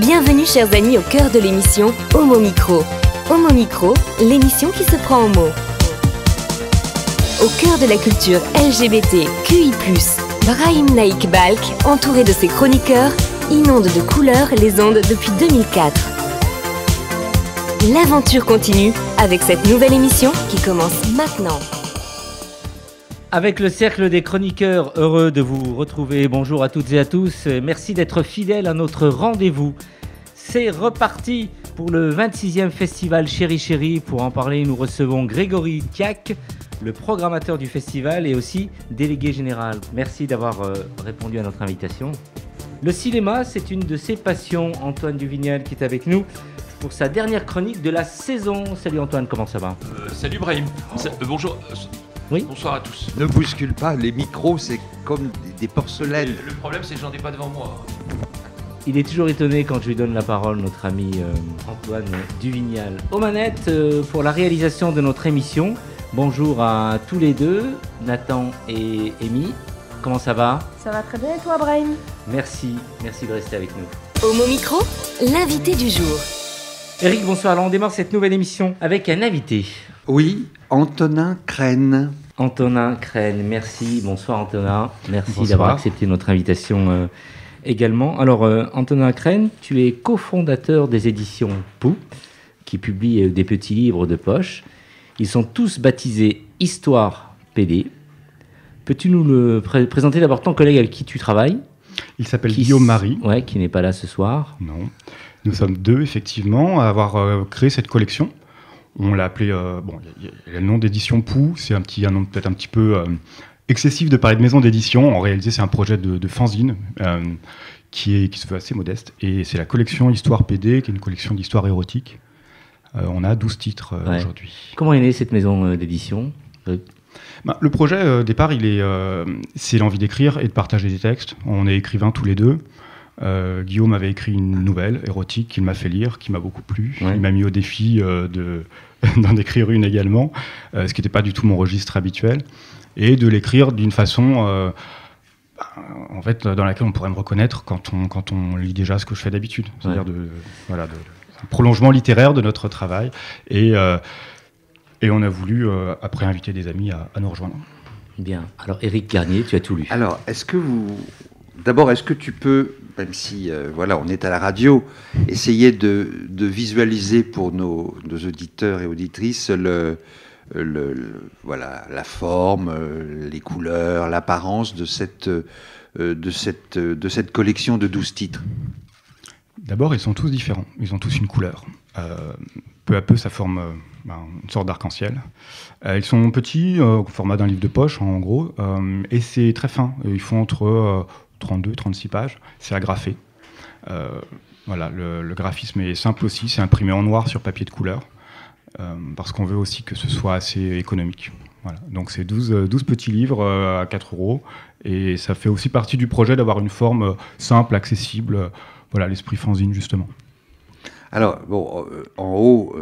Bienvenue chers amis au cœur de l'émission Homo Micro. Homo Micro, l'émission qui se prend en mots. Au cœur de la culture LGBT, QI+, Brahim Naik Balk, entouré de ses chroniqueurs, inonde de couleurs les ondes depuis 2004. L'aventure continue avec cette nouvelle émission qui commence maintenant. Avec le cercle des chroniqueurs, heureux de vous retrouver. Bonjour à toutes et à tous. Merci d'être fidèles à notre rendez-vous. C'est reparti pour le 26e festival Chéri Chéri. Pour en parler, nous recevons Grégory Diac, le programmateur du festival et aussi délégué général. Merci d'avoir répondu à notre invitation. Le cinéma, c'est une de ses passions. Antoine Duvignal qui est avec nous pour sa dernière chronique de la saison. Salut Antoine, comment ça va ? Salut Brahim. Bonjour. Oui. Bonsoir à tous. Ne bouscule pas, les micros, c'est comme des porcelaines. Le problème, c'est que j'en ai pas devant moi. Il est toujours étonné quand je lui donne la parole, notre ami Antoine Duvignal. Aux manettes pour la réalisation de notre émission. Bonjour à tous les deux, Nathan et Amy. Comment ça va ? Ça va très bien et toi, Brahim ? Merci de rester avec nous. Homo Micro, l'invité du jour. Eric, bonsoir. Alors on démarre cette nouvelle émission avec un invité. Oui, Antonin Crène. Antonin Crène, merci. Bonsoir Antonin. Merci Bonsoir. d'avoir accepté notre invitation également. Alors Antonin Crène, tu es cofondateur des éditions Pou, qui publient des petits livres de poche. Ils sont tous baptisés Histoire PD. Peux-tu nous le présenter d'abord ton collègue avec qui tu travailles ? Il s'appelle Guillaume Marie. Ouais, qui n'est pas là ce soir. Non. Nous sommes deux, effectivement, à avoir créé cette collection. On l'a appelé... il y a le nom d'édition Pou. C'est un nom peut-être un petit peu excessif de parler de maison d'édition. En réalité, c'est un projet de fanzine qui se veut assez modeste. Et c'est la collection Histoire PD, qui est une collection d'histoire érotique. On a 12 titres aujourd'hui. Comment est née cette maison d'édition ? Le projet, au départ, c'est l'envie d'écrire et de partager des textes. On est écrivains tous les deux. Guillaume avait écrit une nouvelle érotique qu'il m'a fait lire, qui m'a beaucoup plu. Ouais. Il m'a mis au défi d'en écrire une également, ce qui n'était pas du tout mon registre habituel, et de l'écrire d'une façon en fait, dans laquelle on pourrait me reconnaître quand on lit déjà ce que je fais d'habitude. C'est-à-dire un prolongement littéraire de notre travail. Et on a voulu, après, inviter des amis à nous rejoindre. Bien. Alors Éric Garnier, tu as tout lu. Alors, est-ce que tu peux, même si on est à la radio, essayer de visualiser pour nos auditeurs et auditrices la forme, les couleurs, l'apparence de cette collection de 12 titres ? D'abord, ils sont tous différents. Ils ont tous une couleur. Peu à peu, ça forme une sorte d'arc-en-ciel. Ils sont petits, au format d'un livre de poche, en gros, et c'est très fin. Ils font entre 32 et 36 pages. C'est agrafé. Le graphisme est simple aussi. C'est imprimé en noir sur papier de couleur, parce qu'on veut aussi que ce soit assez économique. Voilà. Donc c'est 12 petits livres à 4 €. Et ça fait aussi partie du projet d'avoir une forme simple, accessible. L'esprit fanzine, justement. Alors, en haut,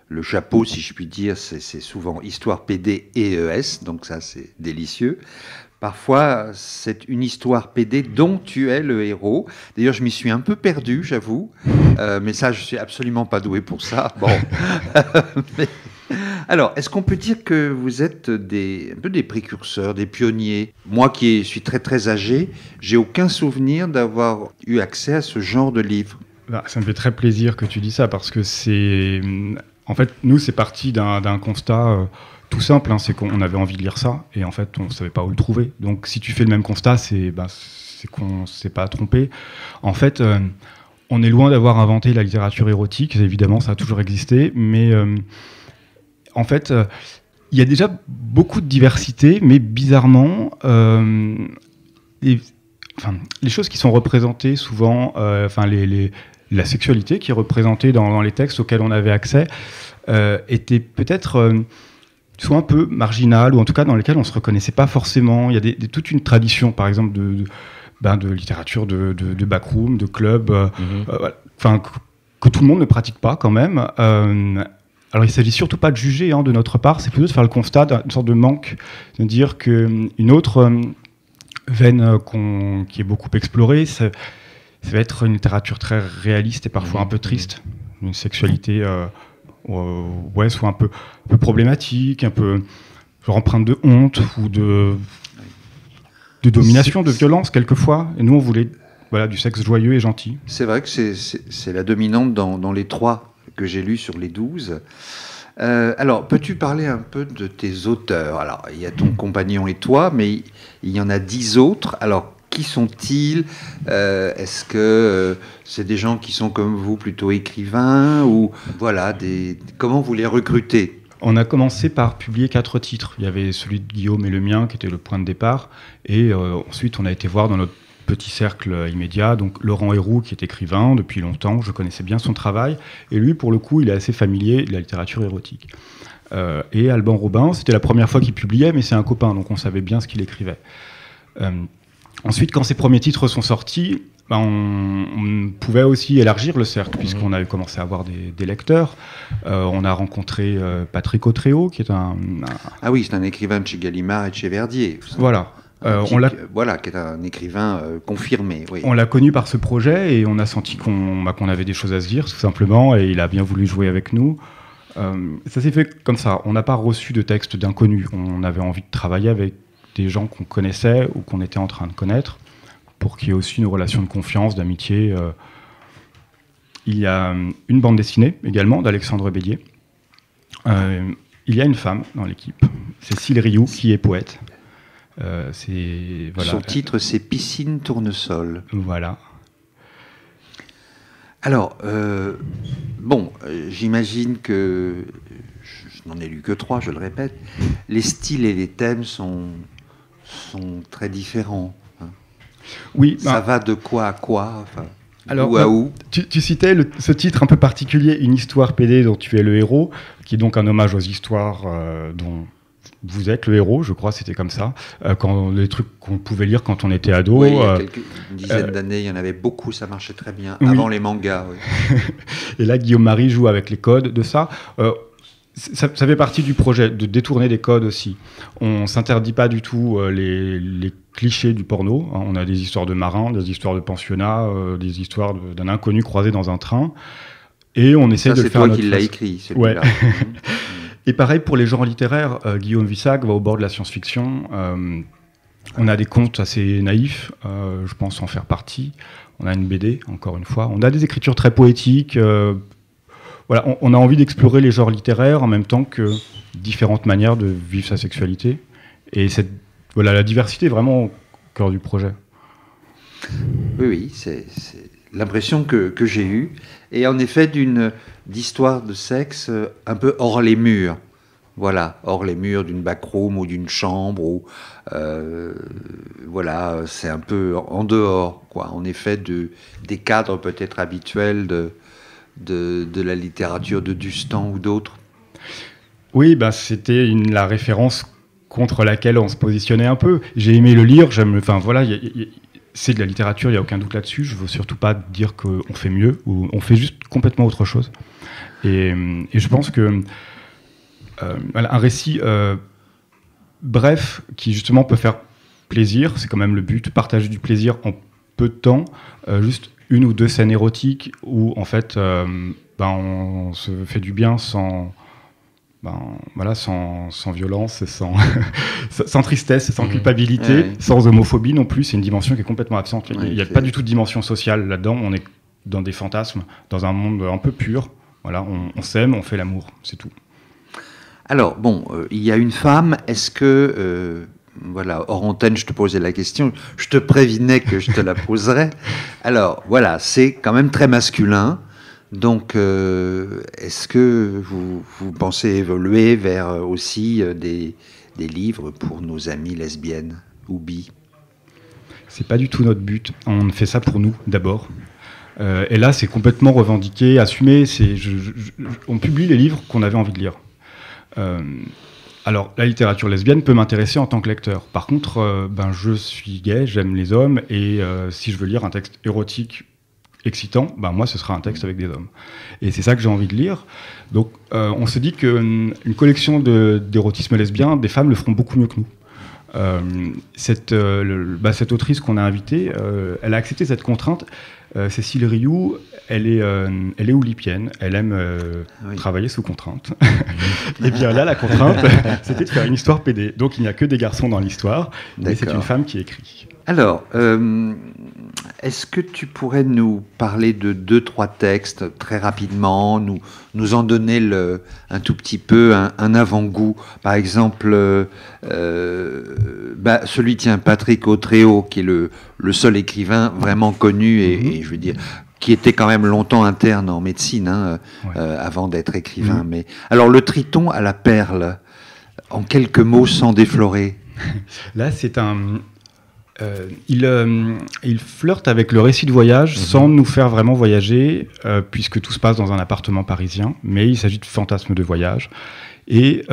le chapeau, si je puis dire, c'est souvent Histoire PD et ES, donc ça, c'est délicieux. Parfois, c'est une histoire PD dont tu es le héros. D'ailleurs, je m'y suis un peu perdu, j'avoue, mais ça, je suis absolument pas doué pour ça. Bon. Alors, est-ce qu'on peut dire que vous êtes un peu des précurseurs, des pionniers ? Moi qui suis très très âgé, j'ai aucun souvenir d'avoir eu accès à ce genre de livre. Ça me fait très plaisir que tu dis ça, parce que en fait, nous, c'est parti d'un constat tout simple, c'est qu'on avait envie de lire ça, et en fait, on ne savait pas où le trouver. Donc, si tu fais le même constat, c'est qu'on ne s'est pas trompé. En fait, on est loin d'avoir inventé la littérature érotique. Évidemment, ça a toujours existé, mais en fait, il y a déjà beaucoup de diversité, mais bizarrement, les choses qui sont représentées souvent, la sexualité qui est représentée dans les textes auxquels on avait accès, était peut-être soit un peu marginale, ou en tout cas dans lesquelles on ne se reconnaissait pas forcément. Il y a toute une tradition, par exemple, de littérature de backroom, de club, que tout le monde ne pratique pas quand même. Alors il ne s'agit surtout pas de juger de notre part, c'est plutôt de faire le constat d'une sorte de manque, de dire qu'une autre veine qui est beaucoup explorée, ça va être une littérature très réaliste et parfois un peu triste, une sexualité soit un peu problématique, un peu genre empreinte de honte ou de domination, de violence quelquefois. Et nous, on voulait du sexe joyeux et gentil. C'est vrai que c'est la dominante dans les 3 que j'ai lus sur les 12. Alors, peux-tu parler un peu de tes auteurs? Alors, il y a ton compagnon et toi, mais il y en a 10 autres. Alors, qui sont-ils? Est-ce que c'est des gens qui sont comme vous, plutôt écrivains? Ou voilà, comment vous les recrutez? On a commencé par publier 4 titres. Il y avait celui de Guillaume et le mien, qui était le point de départ. Et ensuite, on a été voir dans notre petit cercle immédiat, donc Laurent Héroux, qui est écrivain depuis longtemps, je connaissais bien son travail, et lui, pour le coup, il est assez familier de la littérature érotique. Et Alban Robin, c'était la première fois qu'il publiait, mais c'est un copain, donc on savait bien ce qu'il écrivait. Ensuite, quand ces premiers titres sont sortis, on pouvait aussi élargir le cercle, puisqu'on avait commencé à avoir des lecteurs. On a rencontré Patrick Autréau, qui est Ah oui, c'est un écrivain de chez Gallimard et de chez Verdier. Voilà. Qui est un écrivain confirmé. Oui. On l'a connu par ce projet et on a senti qu'on avait des choses à se dire, tout simplement, et il a bien voulu jouer avec nous. Ça s'est fait comme ça. On n'a pas reçu de texte d'inconnus. On avait envie de travailler avec des gens qu'on connaissait ou qu'on était en train de connaître, pour qu'il y ait aussi une relation de confiance, d'amitié. Il y a une bande dessinée également d'Alexandre Bélier. Il y a une femme dans l'équipe, Cécile Rioux, qui est poète. Son titre, c'est Piscine Tournesol. Voilà. Alors, j'imagine que, je n'en ai lu que 3, je le répète, les styles et les thèmes sont très différents. Hein. Oui. Ça va de quoi à quoi, alors, où à où? Tu citais ce titre un peu particulier, Une histoire PD dont tu es le héros, qui est donc un hommage aux histoires dont vous êtes le héros, je crois, c'était comme ça. Quand les trucs qu'on pouvait lire quand on était ado. Oui, il y a une dizaine d'années, il y en avait beaucoup, ça marchait très bien, avant les mangas. Oui. Et là, Guillaume Marie joue avec les codes de ça. Ça fait partie du projet, de détourner des codes aussi. On ne s'interdit pas du tout les clichés du porno. Hein. On a des histoires de marins, des histoires de pensionnats, des histoires d'un inconnu croisé dans un train. Et on essaie de le faire à notre façon. C'est toi qui l'as écrit, celui-là. Ouais. Et pareil pour les genres littéraires, Guillaume Vissac va au bord de la science-fiction. On a des contes assez naïfs, je pense en faire partie. On a une BD, encore une fois. On a des écritures très poétiques. On a envie d'explorer les genres littéraires en même temps que différentes manières de vivre sa sexualité. Et la diversité est vraiment au cœur du projet. Oui, c'est l'impression que j'ai eue. Et en effet, d'histoire de sexe un peu hors les murs. Voilà, hors les murs d'une backroom ou d'une chambre. C'est un peu en dehors, quoi. En effet, des cadres peut-être habituels de la littérature de Dustan ou d'autres. Oui, c'était la référence contre laquelle on se positionnait un peu. J'ai aimé le lire, c'est de la littérature, il n'y a aucun doute là-dessus. Je ne veux surtout pas dire qu'on fait mieux, ou on fait juste complètement autre chose. Et je pense que un récit bref, qui justement peut faire plaisir, c'est quand même le but, partager du plaisir en peu de temps, juste 1 ou 2 scènes érotiques où en fait on se fait du bien sans violence, sans tristesse, sans culpabilité, sans homophobie non plus. C'est une dimension qui est complètement absente. Il n'y a pas du tout de dimension sociale là-dedans. On est dans des fantasmes, dans un monde un peu pur. Voilà, on s'aime, on fait l'amour, c'est tout. Alors, il y a une femme, est-ce que... hors antenne, je te posais la question, je te prévenais que je te la poserais. Alors, c'est quand même très masculin. Donc, est-ce que vous pensez évoluer vers aussi des livres pour nos amies lesbiennes ou bi? C'est pas du tout notre but. On fait ça pour nous, d'abord. Et là, c'est complètement revendiqué, assumé. On publie les livres qu'on avait envie de lire. Alors, la littérature lesbienne peut m'intéresser en tant que lecteur. Par contre, je suis gay, j'aime les hommes, et si je veux lire un texte érotique excitant, moi, ce sera un texte avec des hommes. Et c'est ça que j'ai envie de lire. Donc, on se dit qu'une collection d'érotisme lesbien, des femmes le feront beaucoup mieux que nous. Cette autrice qu'on a invitée, elle a accepté cette contrainte. Cécile Rioux, elle est oulipienne, elle aime travailler sous contrainte. Et bien là, la contrainte, c'était de faire une histoire PD. Donc il n'y a que des garçons dans l'histoire, mais c'est une femme qui écrit. Alors, est-ce que tu pourrais nous parler de 2-3 textes très rapidement, nous en donner un tout petit peu un avant-goût? Par exemple, celui, Patrick Autréau, qui est le seul écrivain vraiment connu et je veux dire, qui était quand même longtemps interne en médecine, avant d'être écrivain. Mais alors, le Triton à la perle, en quelques mots sans déflorer. Là, c'est il flirte avec le récit de voyage sans nous faire vraiment voyager, puisque tout se passe dans un appartement parisien, mais il s'agit de fantasmes de voyage. Et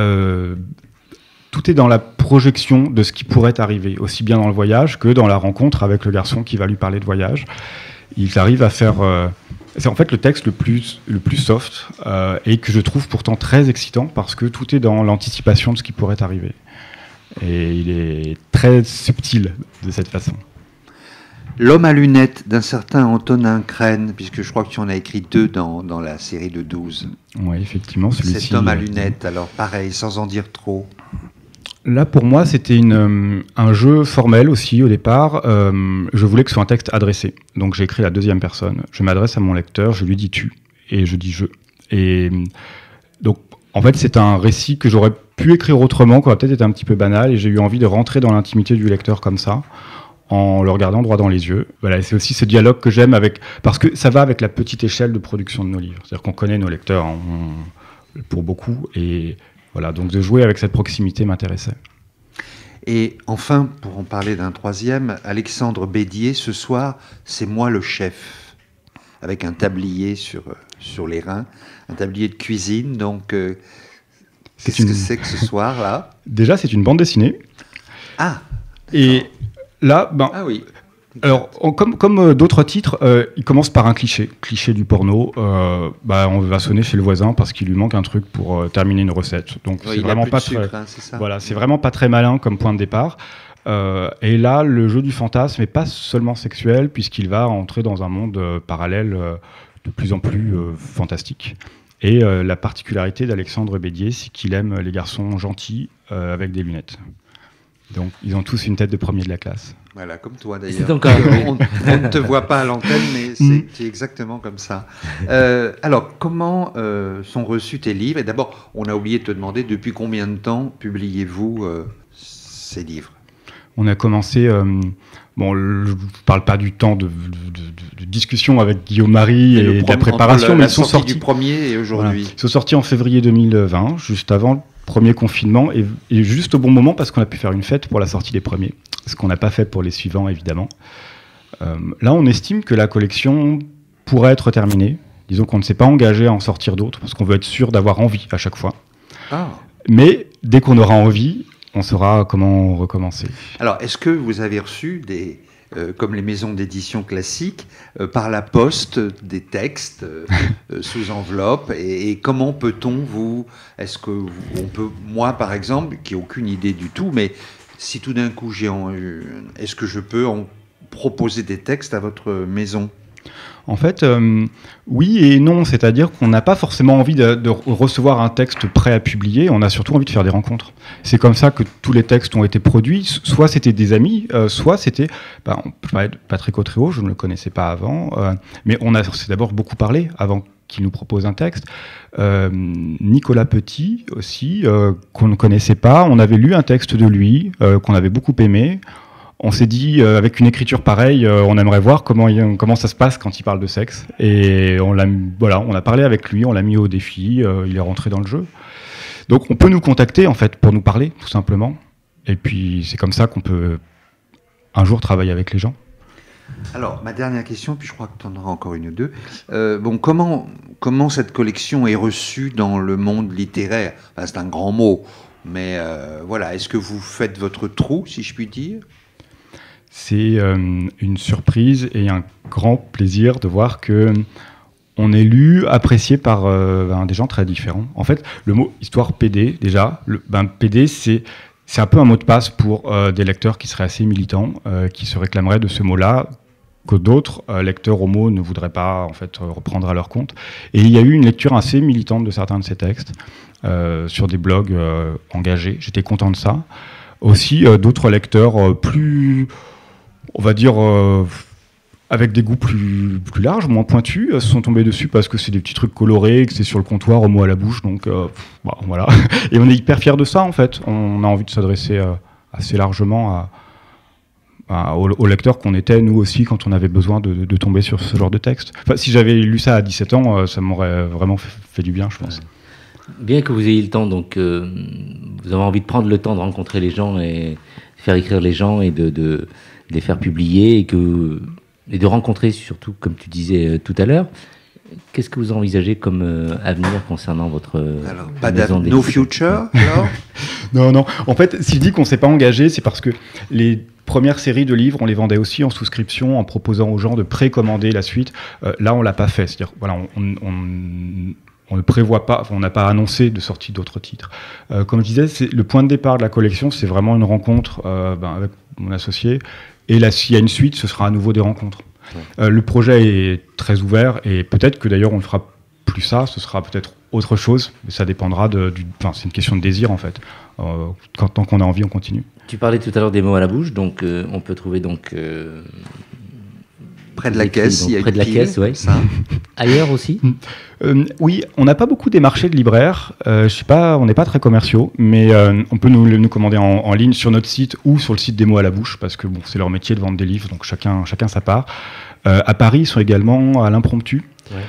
tout est dans la projection de ce qui pourrait arriver, aussi bien dans le voyage que dans la rencontre avec le garçon qui va lui parler de voyage. Il arrive à faire... c'est en fait le texte le plus soft, et que je trouve pourtant très excitant, parce que tout est dans l'anticipation de ce qui pourrait arriver. Et il est très subtil de cette façon. L'homme à lunettes d'un certain Antonin Crène, puisque je crois que tu en as écrit 2 dans la série de 12. Oui, effectivement, celui-ci. Cet homme à lunettes, alors pareil, sans en dire trop. Là, pour moi, c'était un jeu formel aussi au départ. Je voulais que ce soit un texte adressé. Donc j'ai écrit la 2e personne. Je m'adresse à mon lecteur, je lui dis tu, et je dis je. Et donc, en fait, c'est un récit que j'aurais pu écrire autrement, qui aurait peut-être été un petit peu banal, et j'ai eu envie de rentrer dans l'intimité du lecteur comme ça, en le regardant droit dans les yeux. Voilà, et c'est aussi ce dialogue que j'aime parce que ça va avec la petite échelle de production de nos livres. C'est-à-dire qu'on connaît nos lecteurs pour beaucoup, et voilà, donc de jouer avec cette proximité m'intéressait. Et enfin, pour en parler d'un 3e, Alexandre Bédier, ce soir, c'est moi le chef, avec un tablier sur les reins, un tablier de cuisine, donc qu'est-ce que c'est que ce soir-là? Déjà, c'est une bande dessinée. Ah. Et là, ah oui. Alors, comme d'autres titres, il commence par un cliché du porno. On va sonner chez le voisin parce qu'il lui manque un truc pour terminer une recette. Donc c'est vraiment pas très, voilà, c'est vraiment pas très malin comme point de départ. Et là, le jeu du fantasme n'est pas seulement sexuel, puisqu'il va entrer dans un monde parallèle de plus en plus fantastique. Et la particularité d'Alexandre Bédier, c'est qu'il aime les garçons gentils avec des lunettes. Donc, ils ont tous une tête de premier de la classe. Voilà, comme toi d'ailleurs. On ne te voit pas à l'antenne, mais c'est exactement comme ça. Alors, comment sont reçus tes livres? Et d'abord, on a oublié de te demander, depuis combien de temps publiez-vous ces livres? On a commencé... je ne parle pas du temps de discussion avec Guillaume Marie et de la préparation, mais ils sont sortis du premier et aujourd'hui. Voilà. Ils sont sortis en février 2020, juste avant le premier confinement, et juste au bon moment parce qu'on a pu faire une fête pour la sortie des premiers, ce qu'on n'a pas fait pour les suivants, évidemment. Là, on estime que la collection pourrait être terminée. Disons qu'on ne s'est pas engagé à en sortir d'autres, parce qu'on veut être sûr d'avoir envie à chaque fois. Ah. Mais dès qu'on aura envie, on saura comment recommencer. Alors, est-ce que vous avez reçu comme les maisons d'édition classiques, par la poste, des textes sous enveloppe, et comment peut-on est-ce que on peut, moi par exemple, qui n'ai aucune idée du tout, mais si tout d'un coup est-ce que je peux en proposer des textes à votre maison? En fait, oui et non, c'est-à-dire qu'on n'a pas forcément envie de recevoir un texte prêt à publier, on a surtout envie de faire des rencontres. C'est comme ça que tous les textes ont été produits, soit c'était des amis, soit c'était... je parlais de Patrick Autréau, je ne le connaissais pas avant, mais s'est d'abord beaucoup parlé avant qu'il nous propose un texte. Nicolas Petit aussi, qu'on ne connaissait pas, on avait lu un texte de lui, qu'on avait beaucoup aimé. On s'est dit, avec une écriture pareille, on aimerait voir comment ça se passe quand il parle de sexe. Et on a parlé avec lui, on l'a mis au défi, il est rentré dans le jeu. Donc on peut nous contacter, en fait, pour nous parler, tout simplement. Et puis c'est comme ça qu'on peut un jour travailler avec les gens. Alors, ma dernière question, puis je crois que tu en auras encore une ou deux. Comment cette collection est reçue dans le monde littéraire? C'est un grand mot, mais voilà, est-ce que vous faites votre trou, si je puis dire? C'est une surprise et un grand plaisir de voir qu'on est lu, apprécié par des gens très différents. En fait, le mot histoire PD, déjà, PD, c'est c'est un peu un mot de passe pour des lecteurs qui seraient assez militants, qui se réclameraient de ce mot-là, que d'autres lecteurs homo ne voudraient pas en fait reprendre à leur compte. Et il y a eu une lecture assez militante de certains de ces textes sur des blogs engagés. J'étais content de ça. Aussi, d'autres lecteurs plus, on va dire, avec des goûts plus larges, moins pointus, se sont tombés dessus parce que c'est des petits trucs colorés, que c'est sur le comptoir, homo à la bouche, donc voilà. Et on est hyper fiers de ça, en fait. On a envie de s'adresser assez largement aux lecteurs qu'on était, nous aussi, quand on avait besoin de tomber sur ce genre de texte. Enfin, si j'avais lu ça à 17 ans, ça m'aurait vraiment fait du bien, je pense. Bien que vous ayez le temps, donc vous avez envie de prendre le temps de rencontrer les gens et faire écrire les gens et de les faire publier et de rencontrer surtout, comme tu disais tout à l'heure. Qu'est-ce que vous envisagez comme avenir concernant votre alors, pas d'avenir, no future, alors Non. En fait, si je dis qu'on ne s'est pas engagé, c'est parce que les premières séries de livres, on les vendait aussi en souscription, en proposant aux gens de précommander la suite. Là, on l'a pas fait. C'est-à-dire, voilà, on ne prévoit pas, on n'a pas annoncé de sortie d'autres titres. Comme je disais, le point de départ de la collection, c'est vraiment une rencontre avec mon associé. Et là, s'il y a une suite, ce sera à nouveau des rencontres. Ouais. Le projet est très ouvert et peut-être que d'ailleurs on ne fera plus ça, ce sera peut-être autre chose, mais ça dépendra c'est une question de désir en fait. Tant qu'on a envie, on continue. Tu parlais tout à l'heure des mots à la bouche, donc on peut trouver donc près de la caisse, il y a près de la caisse, ouais. Ça. Ailleurs aussi. Oui, on n'a pas beaucoup démarché de libraires. Je sais pas, on n'est pas très commerciaux, mais on peut nous commander en ligne sur notre site ou sur le site des mots à la bouche, parce que bon, c'est leur métier de vendre des livres, donc chacun sa part. À Paris, ils sont également à l'Impromptu. Ouais.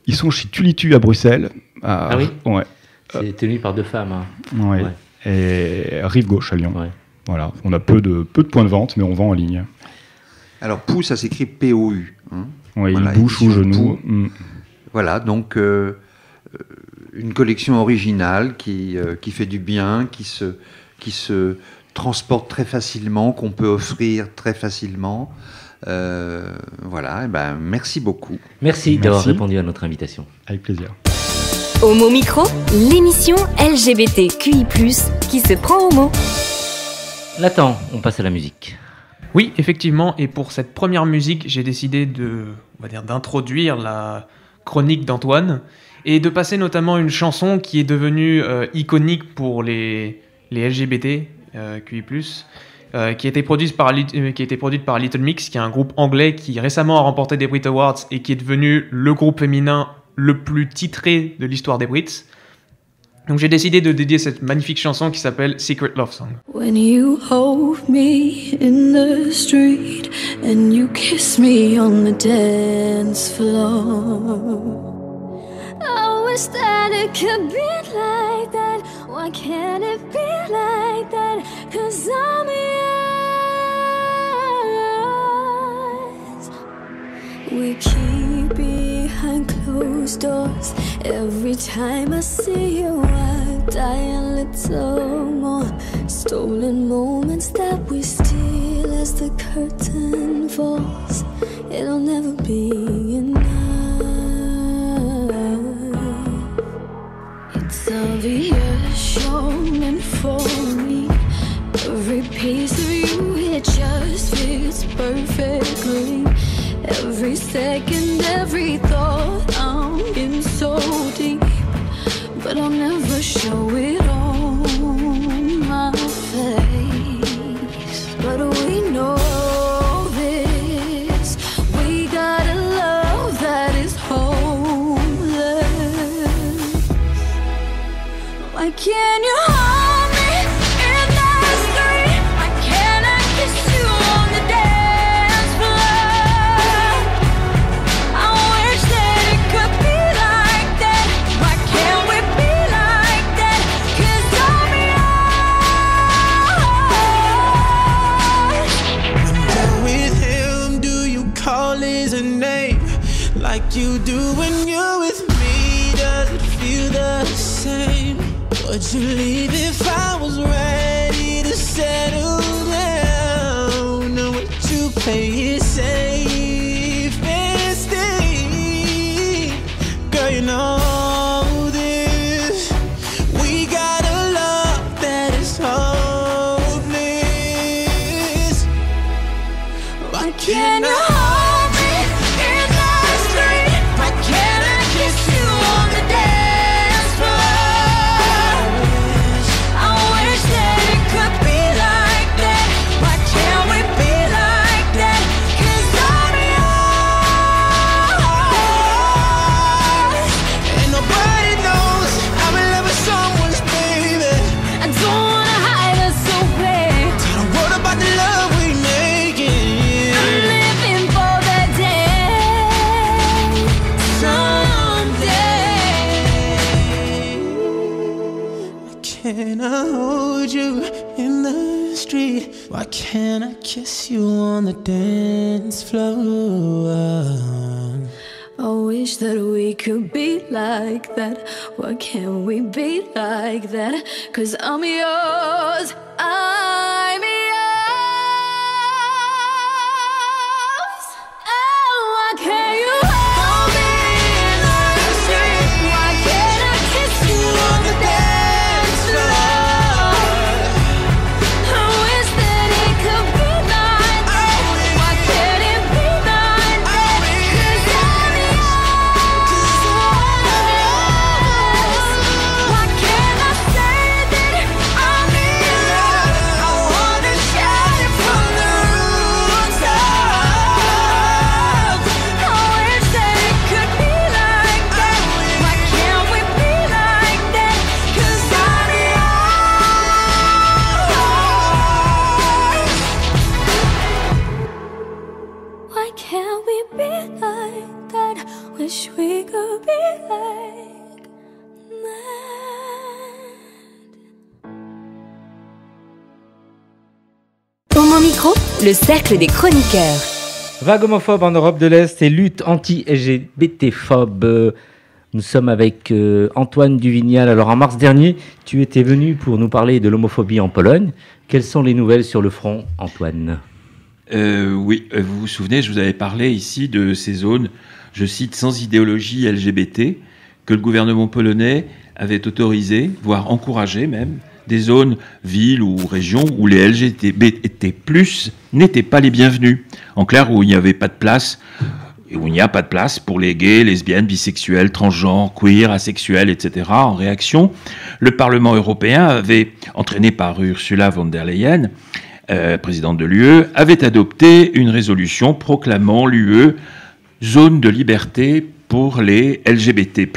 Ils sont chez Tulitu à Bruxelles. Ah oui. Ouais. C'est tenu par deux femmes. Hein. Ouais. Et Rive Gauche à Lyon. Ouais. Voilà. On a peu de points de vente, mais on vend en ligne. Alors, Pou, ça s'écrit P-O-U. Hein. Oui, voilà, bouche ou genou. Voilà, donc une collection originale qui fait du bien, qui se transporte très facilement, qu'on peut offrir très facilement. Voilà, et ben, merci beaucoup. Merci d'avoir répondu à notre invitation. Avec plaisir. Homo Micro, l'émission LGBTQI+, qui se prend au mot. Nathan, on passe à la musique. Oui, effectivement, et pour cette première musique, j'ai décidé d'introduire la chronique d'Antoine et de passer notamment une chanson qui est devenue iconique pour les LGBT QI+, qui a été produite par Little Mix, qui est un groupe anglais qui récemment a remporté des Brit Awards et qui est devenu le groupe féminin le plus titré de l'histoire des Brits. Donc j'ai décidé de dédier cette magnifique chanson qui s'appelle Secret Love Song. When you hold me in the street and you kiss me on the dance floor, I wish that it could be like that. Why can't it be like that? 'Cause I'm yours. We keep behind closed doors. Every time I see you, I die a little more. Stolen moments that we steal as the curtain falls. It'll never be enough. It's obvious you're meant for me. Every piece of you, it just fits perfectly. Every second, every thought, I'm in so deep, but I'll never show it on my face. But we know this, we got a love that is hopeless. Why can't you hold me in the street? Why can't I kiss you on the dance floor? I wish that it could be like that. Why can't we be like that? 'Cause I'm yours. With him, do you call his name like you do when you're with me? Does it feel the same? Would you leave if I was ready to settle down? Or would you play it safe and stay? Girl, you know this. We got a love that is street. Why can't I kiss you on the dance floor? I wish that we could be like that. Why can't we be like that? 'Cause I'm yours, I'm yours. Oh, why can't you hold me in the street? Why can't I kiss you on the dance floor? I wish that it could be like that. Why can't it be like that? 'Cause I'm yours. Why can't I say that I'm yours? I wanna shout it from the rooftops. I wish that it could be like that. Why can't we be like that? 'Cause I'm yours. Why can't we be like that? Wish we could be like that. Homo Micro, le cercle des chroniqueurs. Vague homophobe en Europe de l'Est et lutte anti-LGBT-phobe. Nous sommes avec Antoine Duvignal. Alors en mars dernier, tu étais venu pour nous parler de l'homophobie en Pologne. Quelles sont les nouvelles sur le front, Antoine ? Oui, vous vous souvenez, je vous avais parlé ici de ces zones, je cite, sans idéologie LGBT, que le gouvernement polonais avait autorisé, voire encouragé même, des zones, villes ou régions où les LGBT+, n'étaient pas les bienvenus. En clair, où il n'y avait pas de place, et où il n'y a pas de place pour les gays, lesbiennes, bisexuels, transgenres, queer, asexuels, etc. En réaction, le Parlement européen avait, entraîné par Ursula von der Leyen, présidente de l'UE, avait adopté une résolution proclamant l'UE zone de liberté pour les LGBT+.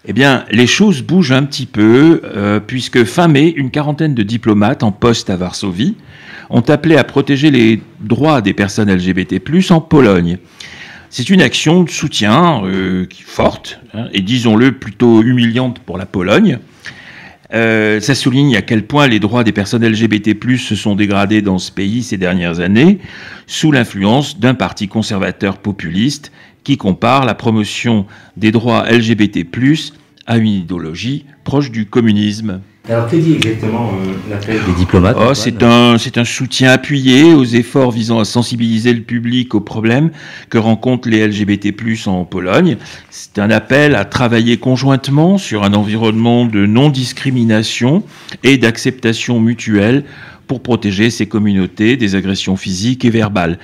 Eh bien, les choses bougent un petit peu, puisque fin mai, une quarantaine de diplomates en poste à Varsovie ont appelé à protéger les droits des personnes LGBT+, en Pologne. C'est une action de soutien forte, et disons-le plutôt humiliante pour la Pologne. Ça souligne à quel point les droits des personnes LGBT+, se sont dégradés dans ce pays ces dernières années, sous l'influence d'un parti conservateur populiste qui compare la promotion des droits LGBT+, à une idéologie proche du communisme. Alors que dit exactement l'appel des diplomates ? C'est un soutien appuyé aux efforts visant à sensibiliser le public aux problèmes que rencontrent les LGBT+, en Pologne. C'est un appel à travailler conjointement sur un environnement de non-discrimination et d'acceptation mutuelle pour protéger ces communautés des agressions physiques et verbales.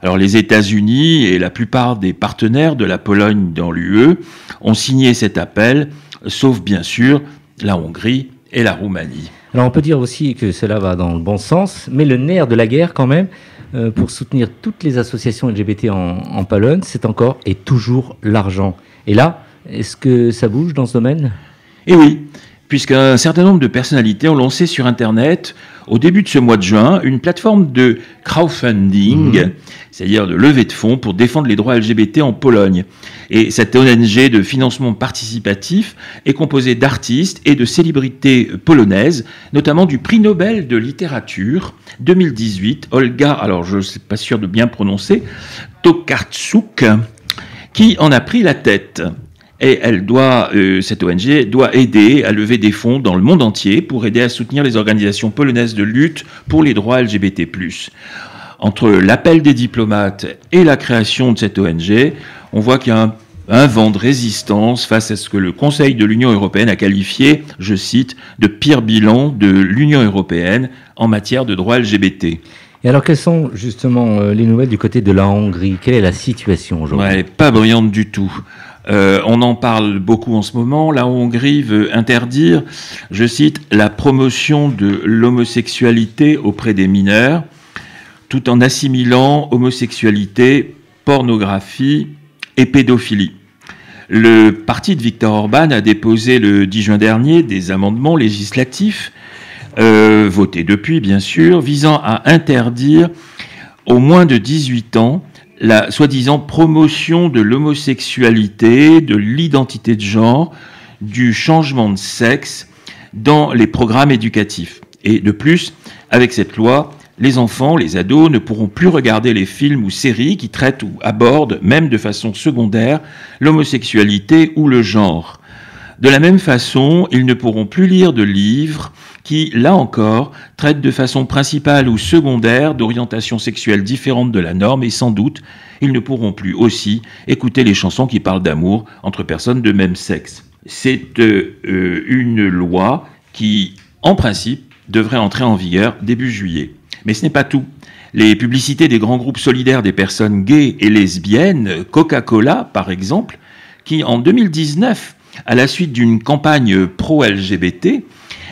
Alors les États-Unis et la plupart des partenaires de la Pologne dans l'UE ont signé cet appel, sauf bien sûr la Hongrie et la Roumanie. Alors on peut dire aussi que cela va dans le bon sens, mais le nerf de la guerre quand même, pour soutenir toutes les associations LGBT en Pologne, c'est encore et toujours l'argent. Et là, est-ce que ça bouge dans ce domaine ? Eh oui, puisqu'un certain nombre de personnalités ont lancé sur Internet, au début de ce mois de juin, une plateforme de crowdfunding, c'est-à-dire de levée de fonds pour défendre les droits LGBT en Pologne. Et cette ONG de financement participatif est composée d'artistes et de célébrités polonaises, notamment du prix Nobel de littérature 2018, Olga, alors je ne suis pas sûr de bien prononcer, Tokarczuk, qui en a pris la tête. Et cette ONG doit aider à lever des fonds dans le monde entier pour aider à soutenir les organisations polonaises de lutte pour les droits LGBT+. Entre l'appel des diplomates et la création de cette ONG, on voit qu'il y a un vent de résistance face à ce que le Conseil de l'Union européenne a qualifié, je cite, de pire bilan de l'Union européenne en matière de droits LGBT. Et alors, quelles sont justement les nouvelles du côté de la Hongrie ? Quelle est la situation aujourd'hui ? Ouais, pas brillante du tout. On en parle beaucoup en ce moment. La Hongrie veut interdire, je cite, la promotion de l'homosexualité auprès des mineurs, tout en assimilant homosexualité, pornographie et pédophilie. Le parti de Viktor Orban a déposé le 10 juin dernier des amendements législatifs, votés depuis bien sûr, visant à interdire aux moins de 18 ans la soi-disant promotion de l'homosexualité, de l'identité de genre, du changement de sexe dans les programmes éducatifs. Et de plus, avec cette loi, les enfants, les ados ne pourront plus regarder les films ou séries qui traitent ou abordent, même de façon secondaire, l'homosexualité ou le genre. De la même façon, ils ne pourront plus lire de livres qui, là encore, traitent de façon principale ou secondaire d'orientations sexuelles différentes de la norme et sans doute, ils ne pourront plus aussi écouter les chansons qui parlent d'amour entre personnes de même sexe. C'est une loi qui, en principe, devrait entrer en vigueur début juillet. Mais ce n'est pas tout. Les publicités des grands groupes solidaires des personnes gays et lesbiennes, Coca-Cola par exemple, qui en 2019, à la suite d'une campagne pro-LGBT,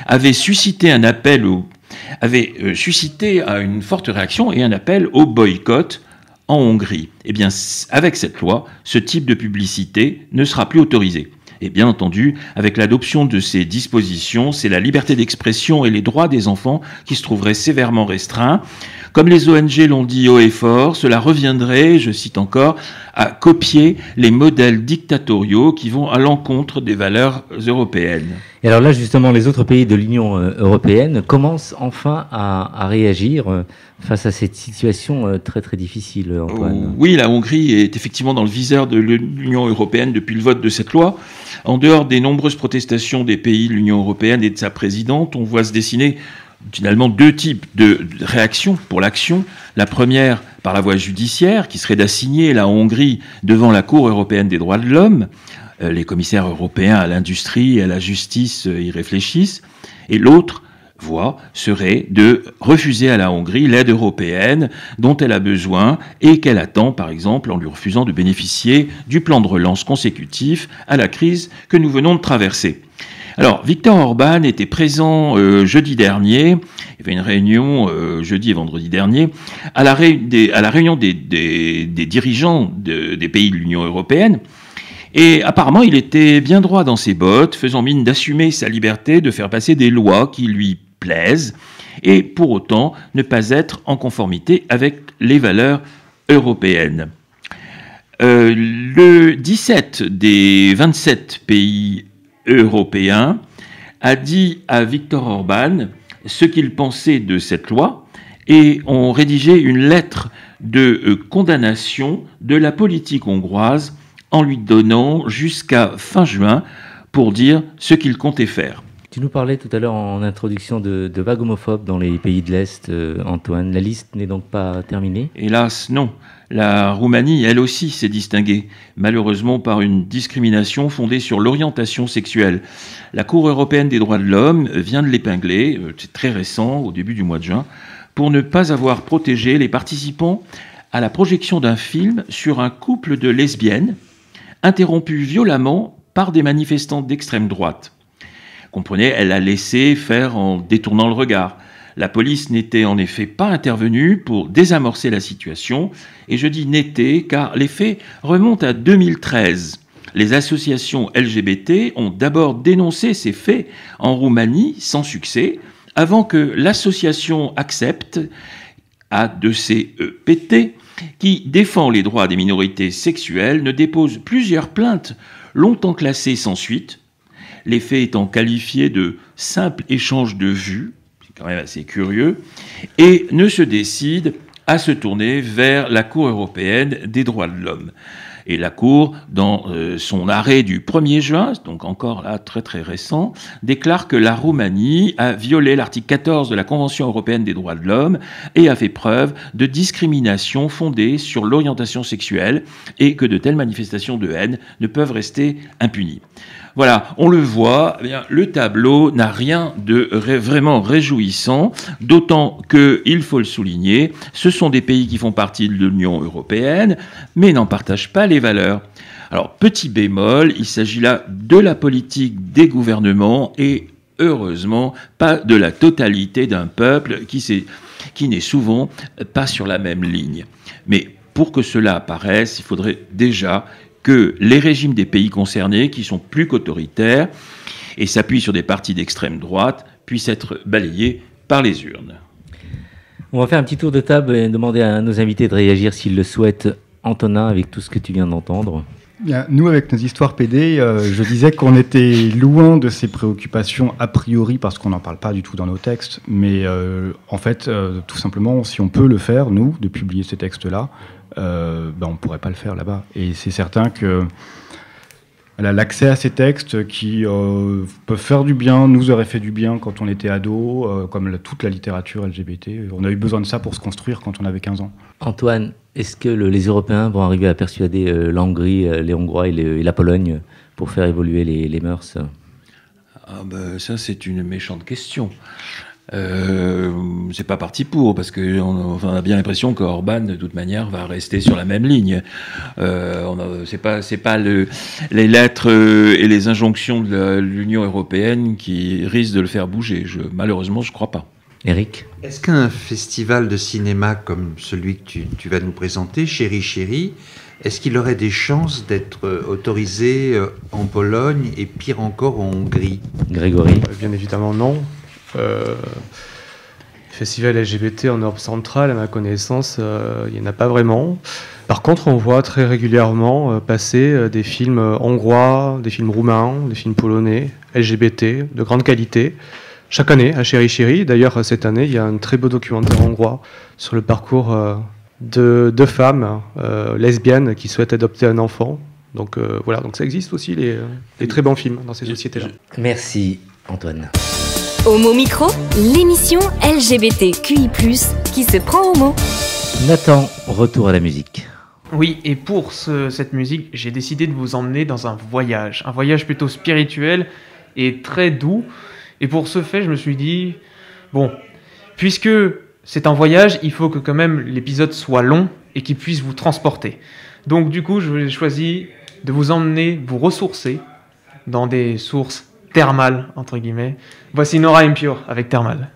avait suscité un appel suscité une forte réaction et un appel au boycott en Hongrie. Eh bien, avec cette loi, ce type de publicité ne sera plus autorisé. Et bien entendu, avec l'adoption de ces dispositions, c'est la liberté d'expression et les droits des enfants qui se trouveraient sévèrement restreints. Comme les ONG l'ont dit haut et fort, cela reviendrait, je cite encore, à copier les modèles dictatoriaux qui vont à l'encontre des valeurs européennes. Et alors là, justement, les autres pays de l'Union européenne commencent enfin à réagir face à cette situation très très difficile, Antoine. Oui, la Hongrie est effectivement dans le viseur de l'Union européenne depuis le vote de cette loi. En dehors des nombreuses protestations des pays de l'Union européenne et de sa présidente, on voit se dessiner finalement deux types de réactions pour l'action. La première, par la voie judiciaire, qui serait d'assigner la Hongrie devant la Cour européenne des droits de l'homme. Les commissaires européens à l'industrie et à la justice y réfléchissent. Et l'autre voie serait de refuser à la Hongrie l'aide européenne dont elle a besoin et qu'elle attend, par exemple, en lui refusant de bénéficier du plan de relance consécutif à la crise que nous venons de traverser. Alors, Viktor Orban était présent jeudi dernier, il y avait une réunion jeudi et vendredi dernier, à la réunion des dirigeants des pays de l'Union européenne, et apparemment il était bien droit dans ses bottes, faisant mine d'assumer sa liberté de faire passer des lois qui lui plaisent, et pour autant ne pas être en conformité avec les valeurs européennes. Le 17 des 27 pays européen a dit à Viktor Orban ce qu'il pensait de cette loi et ont rédigé une lettre de condamnation de la politique hongroise en lui donnant jusqu'à fin juin pour dire ce qu'il comptait faire. Tu nous parlais tout à l'heure en introduction de vagues homophobes dans les pays de l'Est, Antoine. La liste n'est donc pas terminée ? Hélas, non. La Roumanie, elle aussi, s'est distinguée, malheureusement par une discrimination fondée sur l'orientation sexuelle. La Cour européenne des droits de l'homme vient de l'épingler, c'est très récent, au début du mois de juin, pour ne pas avoir protégé les participants à la projection d'un film sur un couple de lesbiennes interrompu violemment par des manifestants d'extrême droite. Comprenez, elle a laissé faire en détournant le regard. La police n'était en effet pas intervenue pour désamorcer la situation, et je dis n'était car les faits remontent à 2013. Les associations LGBT ont d'abord dénoncé ces faits en Roumanie sans succès, avant que l'association Accept, ADCEPT, qui défend les droits des minorités sexuelles, ne dépose plusieurs plaintes longtemps classées sans suite, les faits étant qualifiés de simple échange de vues, c'est quand même assez curieux, et ne se décide à se tourner vers la Cour européenne des droits de l'homme. Et la Cour, dans son arrêt du 1er juin, donc encore là très très récent, déclare que la Roumanie a violé l'article 14 de la Convention européenne des droits de l'homme et a fait preuve de discrimination fondée sur l'orientation sexuelle et que de telles manifestations de haine ne peuvent rester impunies. Voilà, on le voit, eh bien, le tableau n'a rien de vraiment réjouissant, d'autant que, il faut le souligner, ce sont des pays qui font partie de l'Union européenne, mais n'en partagent pas les valeurs. Alors, petit bémol, il s'agit là de la politique des gouvernements et, heureusement, pas de la totalité d'un peuple qui n'est souvent pas sur la même ligne. Mais pour que cela apparaisse, il faudrait déjà que les régimes des pays concernés, qui sont plus qu'autoritaires et s'appuient sur des partis d'extrême droite, puissent être balayés par les urnes. On va faire un petit tour de table et demander à nos invités de réagir s'ils le souhaitent. Antonin, avec tout ce que tu viens d'entendre. Nous, avec nos histoires PD, je disais qu'on était loin de ces préoccupations a priori parce qu'on n'en parle pas du tout dans nos textes. Mais en fait, tout simplement, si on peut le faire, nous, de publier ces textes-là, on ne pourrait pas le faire là-bas. Et c'est certain que l'accès à ces textes qui peuvent faire du bien, nous auraient fait du bien quand on était ado, comme toute la littérature LGBT. On a eu besoin de ça pour se construire quand on avait 15 ans. Antoine, est-ce que les Européens vont arriver à persuader la Hongrie, les Hongrois et la Pologne pour faire évoluer les mœurs ? Ça, c'est une méchante question. C'est pas parti pour, parce que on a bien l'impression qu'Orban, de toute manière, va rester sur la même ligne. C'est pas les lettres et les injonctions de l'Union européenne qui risquent de le faire bouger. Malheureusement, je crois pas. Eric ? Est-ce qu'un festival de cinéma comme celui que tu vas nous présenter, Chéri Chéri, est-ce qu'il aurait des chances d'être autorisé en Pologne et pire encore en Hongrie ? Grégory ? Bien évidemment non. Festival LGBT en Europe centrale, à ma connaissance, il n'y en a pas vraiment. Par contre, on voit très régulièrement passer des films hongrois, des films roumains, des films polonais, LGBT, de grande qualité. Chaque année, à Chéri Chéri. D'ailleurs, cette année, il y a un très beau documentaire hongrois sur le parcours de deux femmes lesbiennes qui souhaitent adopter un enfant. Donc voilà, donc ça existe aussi, les très bons films dans ces sociétés-là. Merci, Antoine. Homo Micro, l'émission LGBTQI+, qui se prend au mot. Nathan, retour à la musique. Oui, et pour cette musique, j'ai décidé de vous emmener dans un voyage plutôt spirituel et très doux. Et pour ce fait, je me suis dit, bon, puisque c'est un voyage, il faut que quand même l'épisode soit long et qu'il puisse vous transporter. Donc du coup, j'ai choisi de vous emmener, vous ressourcer dans des sources thermales, entre guillemets. Voici Nora En Pure avec Thermal.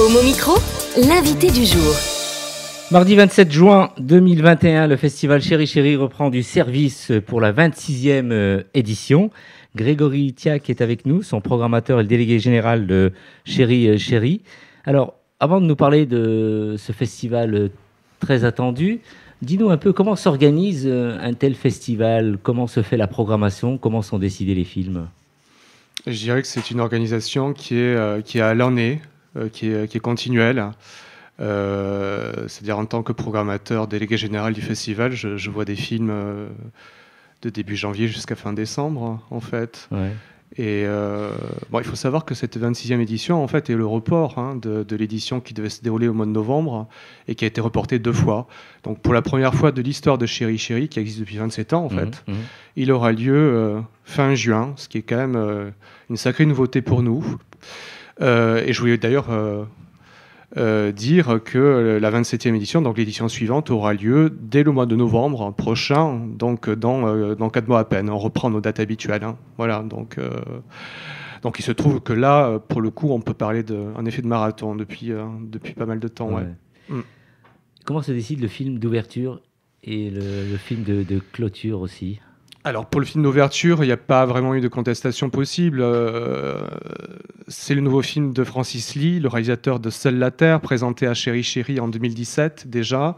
Homo Micro, l'invité du jour. Mardi 27 juin 2021, le festival Chéri Chéri reprend du service pour la 26e édition. Grégory Tiac est avec nous, son programmateur et le délégué général de Chéri Chéri. Alors, avant de nous parler de ce festival très attendu, dis-nous un peu comment s'organise un tel festival, comment se fait la programmation, comment sont décidés les films? Je dirais que c'est une organisation qui est à l'année, qui est continuelle. C'est-à-dire en tant que programmateur délégué général du festival, je vois des films de début janvier jusqu'à fin décembre, en fait. Ouais. Et il faut savoir que cette 26e édition, en fait, est le report de l'édition qui devait se dérouler au mois de novembre et qui a été reportée 2 fois. Donc, pour la première fois de l'histoire de Chéri Chéri, qui existe depuis 27 ans, en fait, il aura lieu fin juin, ce qui est quand même une sacrée nouveauté pour nous. Et je voulais d'ailleurs dire que la 27e édition, donc l'édition suivante, aura lieu dès le mois de novembre prochain, donc dans 4 mois à peine. On reprend nos dates habituelles. Voilà, donc il se trouve que là, pour le coup, on peut parler d'un effet de marathon depuis pas mal de temps. Ouais. Comment se décide le film d'ouverture et le film de clôture aussi? Alors, pour le film d'ouverture, il n'y a pas vraiment eu de contestation possible. C'est le nouveau film de Francis Lee, le réalisateur de Seule la Terre, présenté à Chéri Chéri en 2017 déjà.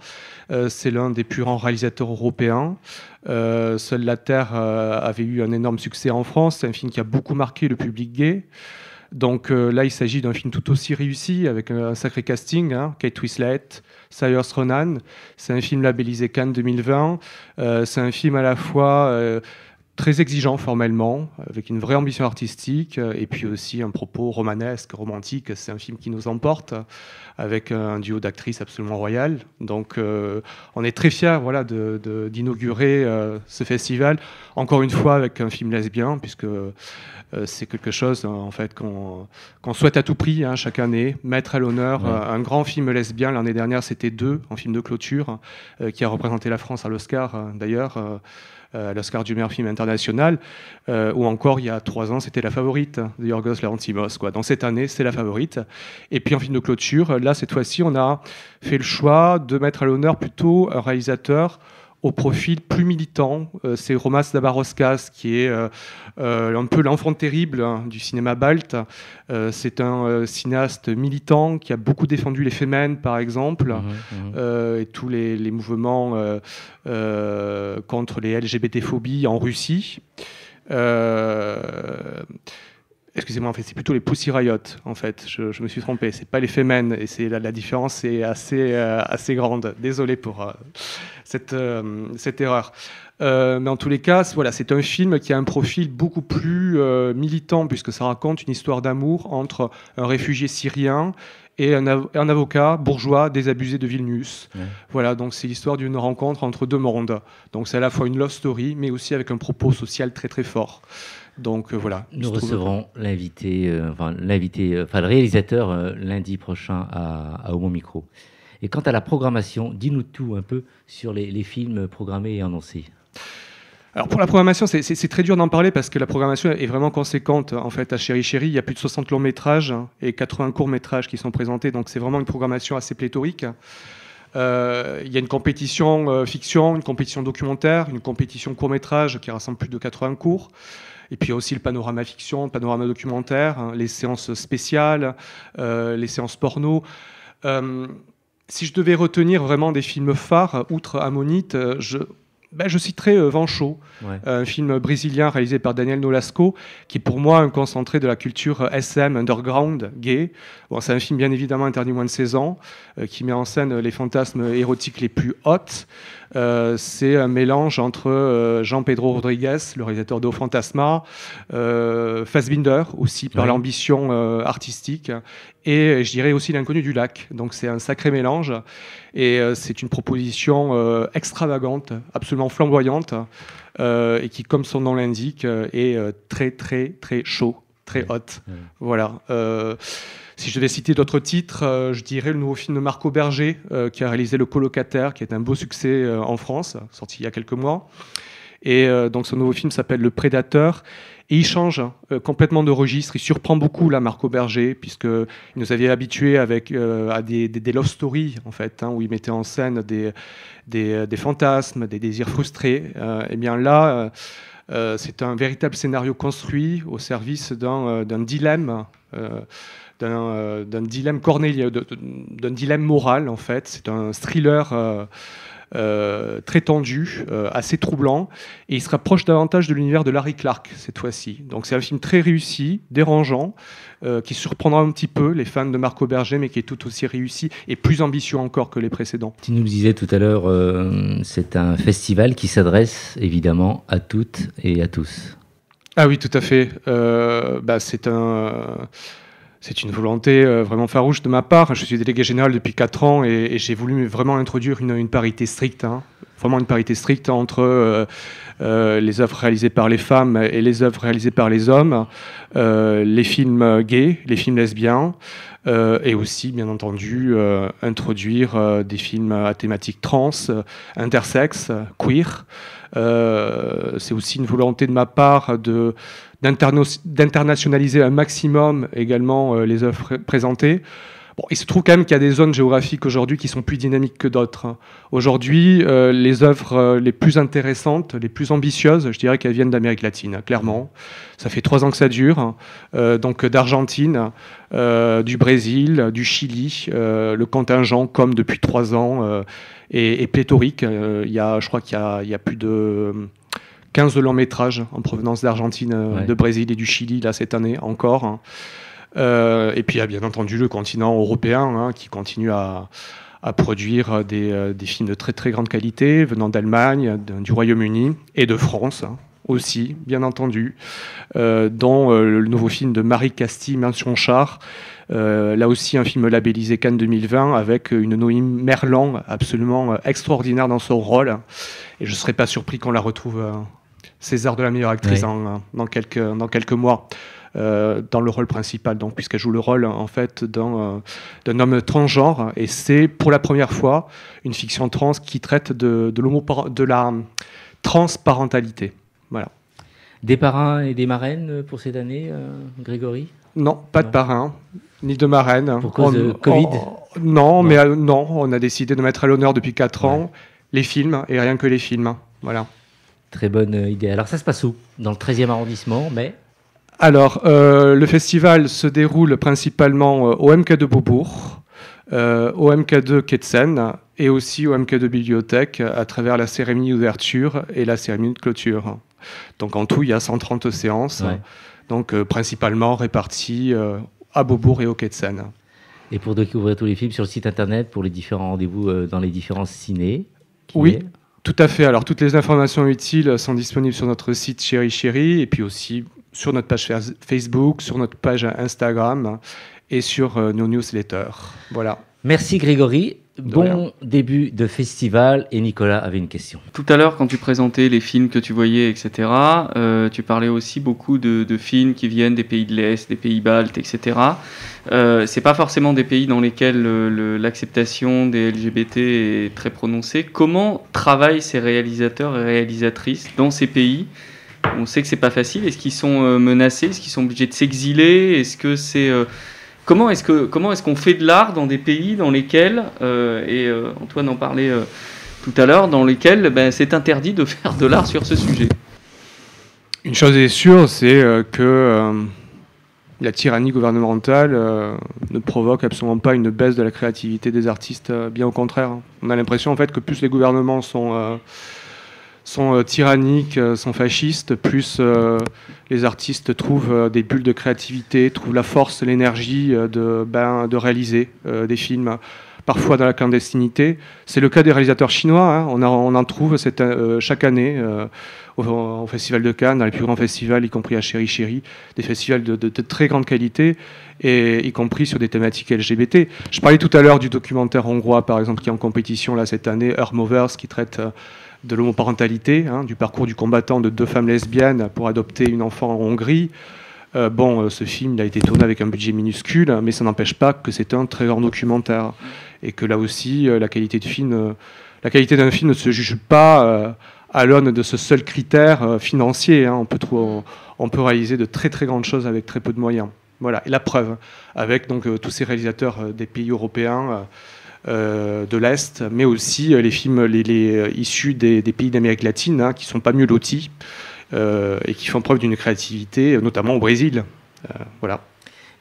C'est l'un des plus grands réalisateurs européens. Seule la Terre avait eu un énorme succès en France. C'est un film qui a beaucoup marqué le public gay. Donc là, il s'agit d'un film tout aussi réussi, avec un sacré casting, Kate Winslet, Saoirse Ronan. C'est un film labellisé Cannes 2020. C'est un film à la fois très exigeant formellement, avec une vraie ambition artistique, et puis aussi un propos romanesque, romantique. C'est un film qui nous emporte, avec un duo d'actrices absolument royal. Donc on est très fiers d'inaugurer ce festival, encore une fois avec un film lesbien, puisque c'est quelque chose en fait qu'on souhaite à tout prix chaque année, mettre à l'honneur un grand film lesbien. L'année dernière, c'était 2, en film de clôture, qui a représenté la France à l'Oscar d'ailleurs, à l'Oscar du meilleur film international, ou encore il y a 3 ans, c'était La Favorite de Yorgos Lanthimos. Donc cette année, c'est La Favorite. Et puis en film de clôture, là cette fois-ci, on a fait le choix de mettre à l'honneur plutôt un réalisateur au profil plus militant. C'est Romas Dabauskas, qui est un peu l'enfant terrible du cinéma balte. C'est un cinéaste militant qui a beaucoup défendu les Femen, par exemple, et tous les mouvements contre les LGBT-phobies en Russie. Excusez-moi, en fait, c'est plutôt les Pussy Riot, en fait. Je me suis trompé. C'est pas les Femen, et la différence est assez grande. Désolé pour cette erreur. Mais en tous les cas, voilà, c'est un film qui a un profil beaucoup plus militant, puisque ça raconte une histoire d'amour entre un réfugié syrien et un avocat bourgeois désabusé de Vilnius. Voilà, donc c'est l'histoire d'une rencontre entre 2 mondes. Donc c'est à la fois une love story, mais aussi avec un propos social très très fort. Donc voilà. Nous recevrons le réalisateur lundi prochain à Homo Micro. Et quant à la programmation, dis-nous tout un peu sur les films programmés et annoncés. Alors pour la programmation, c'est très dur d'en parler parce que la programmation est vraiment conséquente. En fait, à Chéri Chéri, il y a plus de 60 longs métrages et 80 courts métrages qui sont présentés. Donc c'est vraiment une programmation assez pléthorique. Il y a une compétition fiction, une compétition documentaire, une compétition court-métrage qui rassemble plus de 80 courts. Et puis il y a aussi le panorama fiction, le panorama documentaire, les séances spéciales, les séances porno. Si je devais retenir vraiment des films phares, outre Ammonite, je citerai Vancho, un film brésilien réalisé par Daniel Nolasco, qui est pour moi un concentré de la culture SM, underground, gay. Bon, c'est un film bien évidemment interdit moins de 16 ans, qui met en scène les fantasmes érotiques les plus hot. C'est un mélange entre Jean Pedro Rodriguez, le réalisateur de Au Fantasma, Fassbinder aussi par l'ambition artistique, et je dirais aussi L'Inconnu du lac. Donc c'est un sacré mélange, et c'est une proposition extravagante, absolument flamboyante, et qui, comme son nom l'indique, est très très très chaud, très hot. Voilà. Si je devais citer d'autres titres, je dirais le nouveau film de Marco Berger, qui a réalisé Le Colocataire, qui est un beau succès en France, sorti il y a quelques mois. Et donc son nouveau film s'appelle Le Prédateur. Et il change complètement de registre. Il surprend beaucoup là, Marco Berger, puisqu'il nous avait habitués à des love stories, en fait, où il mettait en scène des fantasmes, des désirs frustrés. Et bien là, c'est un véritable scénario construit au service d'un dilemme. D'un dilemme cornélien, d'un dilemme moral, en fait. C'est un thriller très tendu, assez troublant, et il se rapproche davantage de l'univers de Larry Clark cette fois-ci. Donc c'est un film très réussi, dérangeant, qui surprendra un petit peu les fans de Marco Berger, mais qui est tout aussi réussi et plus ambitieux encore que les précédents. Tu nous disais tout à l'heure, c'est un festival qui s'adresse évidemment à toutes et à tous. Ah oui, tout à fait. C'est une volonté vraiment farouche de ma part. Je suis délégué général depuis 4 ans et j'ai voulu vraiment introduire une parité stricte, vraiment une parité stricte entre les œuvres réalisées par les femmes et les œuvres réalisées par les hommes, les films gays, les films lesbiens, et aussi, bien entendu, introduire des films à thématique trans, intersexe, queer. C'est aussi une volonté de ma part d'internationaliser un maximum également les œuvres présentées. Bon, il se trouve quand même qu'il y a des zones géographiques aujourd'hui qui sont plus dynamiques que d'autres. Aujourd'hui, les œuvres les plus intéressantes, les plus ambitieuses, je dirais qu'elles viennent d'Amérique latine, clairement. Ça fait 3 ans que ça dure, donc d'Argentine, du Brésil, du Chili. Le contingent, comme depuis 3 ans, est pléthorique. Je crois qu'il y a plus de 15 longs métrages en provenance d'Argentine, de Brésil et du Chili, là, cette année encore. Et puis il y a bien entendu le continent européen qui continue à produire des films de très très grande qualité venant d'Allemagne, du Royaume-Uni et de France aussi, bien entendu, dont le nouveau film de Marie Castille, Mention Char, là aussi un film labellisé Cannes 2020 avec une Noémie Merlan absolument extraordinaire dans son rôle, et je ne serais pas surpris qu'on la retrouve César de la meilleure actrice dans quelques mois. Dans le rôle principal, donc, puisqu'elle joue le rôle en fait d'un homme transgenre, et c'est pour la première fois une fiction trans qui traite de la transparentalité. Voilà. Des parrains et des marraines pour cette année, Grégory ? Non, pas de parrain, ni de marraine. Pour cause de Covid ? Non, mais on a décidé de mettre à l'honneur depuis 4 ans les films, et rien que les films. Voilà. Très bonne idée. Alors ça se passe où ? Dans le 13e arrondissement, mais... Alors, le festival se déroule principalement au MK de Beaubourg, au MK2 Quai de Seine et aussi au MK2 Bibliothèque à travers la cérémonie d'ouverture et la cérémonie de clôture. Donc en tout, il y a 130 séances, donc principalement réparties à Beaubourg et au Quai de Seine. Et pour découvrir tous les films sur le site internet, pour les différents rendez-vous dans les différents cinés Oui, tout à fait. Alors toutes les informations utiles sont disponibles sur notre site Chéri Chéri, et puis aussi sur notre page Facebook, sur notre page Instagram et sur nos newsletters. Voilà. Merci Grégory. Bon début de festival. Et Nicolas avait une question. Tout à l'heure, quand tu présentais les films que tu voyais, etc., tu parlais aussi beaucoup de films qui viennent des pays de l'Est, des pays baltes, etc. C'est pas forcément des pays dans lesquels l'acceptation des LGBT est très prononcée. Comment travaillent ces réalisateurs et réalisatrices dans ces pays ? On sait que c'est pas facile. Est-ce qu'ils sont menacés ? Est-ce qu'ils sont obligés de s'exiler ? Est-ce que c'est comment est-ce qu'on fait de l'art dans des pays dans lesquels Antoine en parlait tout à l'heure, dans lesquels c'est interdit de faire de l'art sur ce sujet ? Une chose est sûre, c'est que la tyrannie gouvernementale ne provoque absolument pas une baisse de la créativité des artistes. Bien au contraire, on a l'impression en fait que plus les gouvernements sont tyranniques, sont fascistes, plus les artistes trouvent des bulles de créativité, trouvent la force, l'énergie de réaliser des films, parfois dans la clandestinité. C'est le cas des réalisateurs chinois, on en trouve chaque année au Festival de Cannes, dans les plus grands festivals, y compris à Chéri Chéri, des festivals de très grande qualité, et y compris sur des thématiques LGBT. Je parlais tout à l'heure du documentaire hongrois, par exemple, qui est en compétition là, cette année, Hermovers, qui traite de l'homoparentalité, du parcours du combattant de 2 femmes lesbiennes pour adopter une enfant en Hongrie. Ce film il a été tourné avec un budget minuscule, mais ça n'empêche pas que c'est un très grand documentaire. Et que là aussi, la qualité d'un film ne se juge pas à l'aune de ce seul critère financier. Hein. On peut réaliser de très très grandes choses avec très peu de moyens. Voilà, et la preuve, avec donc tous ces réalisateurs des pays européens de l'Est, mais aussi les films issus des pays d'Amérique latine, hein, qui ne sont pas mieux lotis et qui font preuve d'une créativité, notamment au Brésil. Voilà.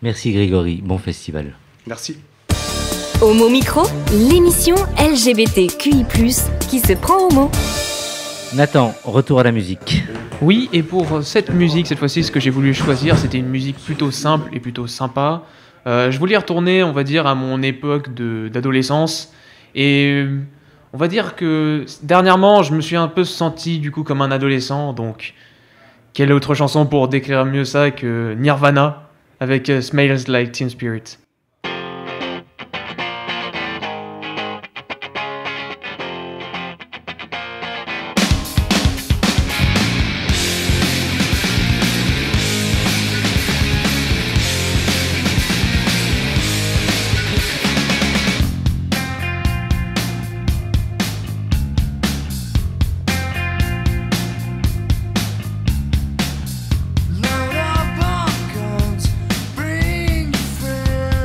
Merci Grégory, bon festival. Merci. Homo Micro, l'émission LGBTQI+, qui se prend au mot. Nathan, retour à la musique. Oui, et pour cette musique, cette fois-ci, ce que j'ai voulu choisir, c'était une musique plutôt simple et plutôt sympa. Je voulais retourner, on va dire, à mon époque d'adolescence. Et on va dire que dernièrement, je me suis un peu senti du coup comme un adolescent. Donc, quelle autre chanson pour décrire mieux ça que Nirvana avec Smells Like Teen Spirit. Load up on guns, bring your friends.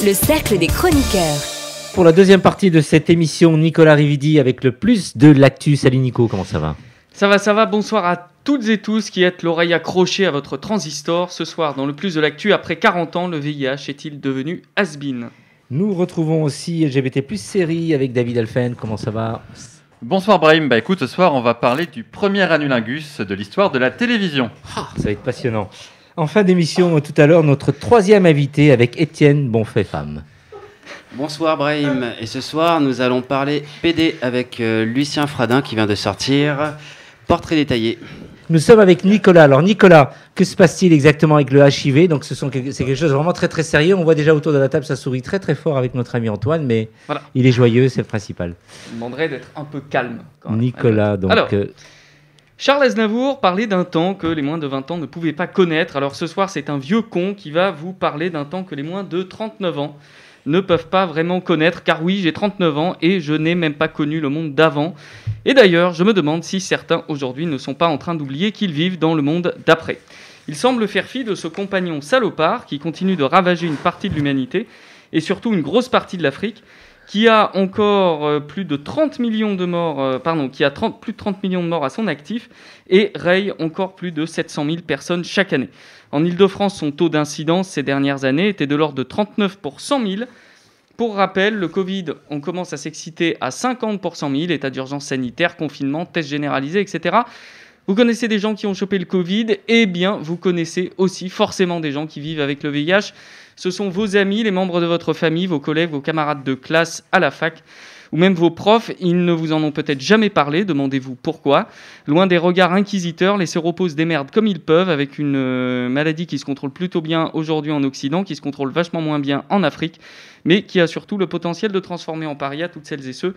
le cercle des chroniqueurs. Pour la deuxième partie de cette émission, Nicolas Rividi avec le plus de l'actu. Salut Nico, comment ça va ? Ça va, bonsoir à toutes et tous qui êtes l'oreille accrochée à votre transistor. Ce soir, dans le plus de l'actu, après 40 ans, le VIH est-il devenu has-been ? Nous retrouvons aussi LGBT+ série avec David Alphen, comment ça va ? Bonsoir Brahim, écoute, ce soir on va parler du premier anulingus de l'histoire de la télévision. Ça va être passionnant. En fin d'émission, tout à l'heure, notre troisième invité avec Étienne Bonfait-Femme. Bonsoir Brahim, et ce soir nous allons parler PD avec Lucien Fradin qui vient de sortir Portrait détaillé. Nous sommes avec Nicolas. Alors Nicolas, que se passe-t-il exactement avec le HIV ? Donc c'est quelque chose de vraiment très très sérieux. On voit déjà autour de la table, ça sourit très très fort avec notre ami Antoine, mais voilà. Il est joyeux, c'est le principal. Je demanderais d'être un peu calme. Quand même. Nicolas, donc... Alors, Charles Aznavour parlait d'un temps que les moins de 20 ans ne pouvaient pas connaître. Alors ce soir, c'est un vieux con qui va vous parler d'un temps que les moins de 39 ans ne peuvent pas vraiment connaître, car oui, j'ai 39 ans et je n'ai même pas connu le monde d'avant. Et d'ailleurs, je me demande si certains aujourd'hui ne sont pas en train d'oublier qu'ils vivent dans le monde d'après. Il semble faire fi de ce compagnon salopard qui continue de ravager une partie de l'humanité et surtout une grosse partie de l'Afrique, qui a encore plus de 30 millions de morts, plus de 30 millions de morts à son actif et raye encore plus de 700 000 personnes chaque année. En Ile-de-France, son taux d'incidence ces dernières années était de l'ordre de 39 pour 100 000. Pour rappel, le Covid, on commence à s'exciter à 50 pour 100 000, état d'urgence sanitaire, confinement, tests généralisés, etc. Vous connaissez des gens qui ont chopé le Covid, eh bien, vous connaissez aussi forcément des gens qui vivent avec le VIH. Ce sont vos amis, les membres de votre famille, vos collègues, vos camarades de classe à la fac, ou même vos profs. Ils ne vous en ont peut-être jamais parlé, demandez-vous pourquoi. Loin des regards inquisiteurs, les séropos se démerdent comme ils peuvent, avec une maladie qui se contrôle plutôt bien aujourd'hui en Occident, qui se contrôle vachement moins bien en Afrique, mais qui a surtout le potentiel de transformer en paria toutes celles et ceux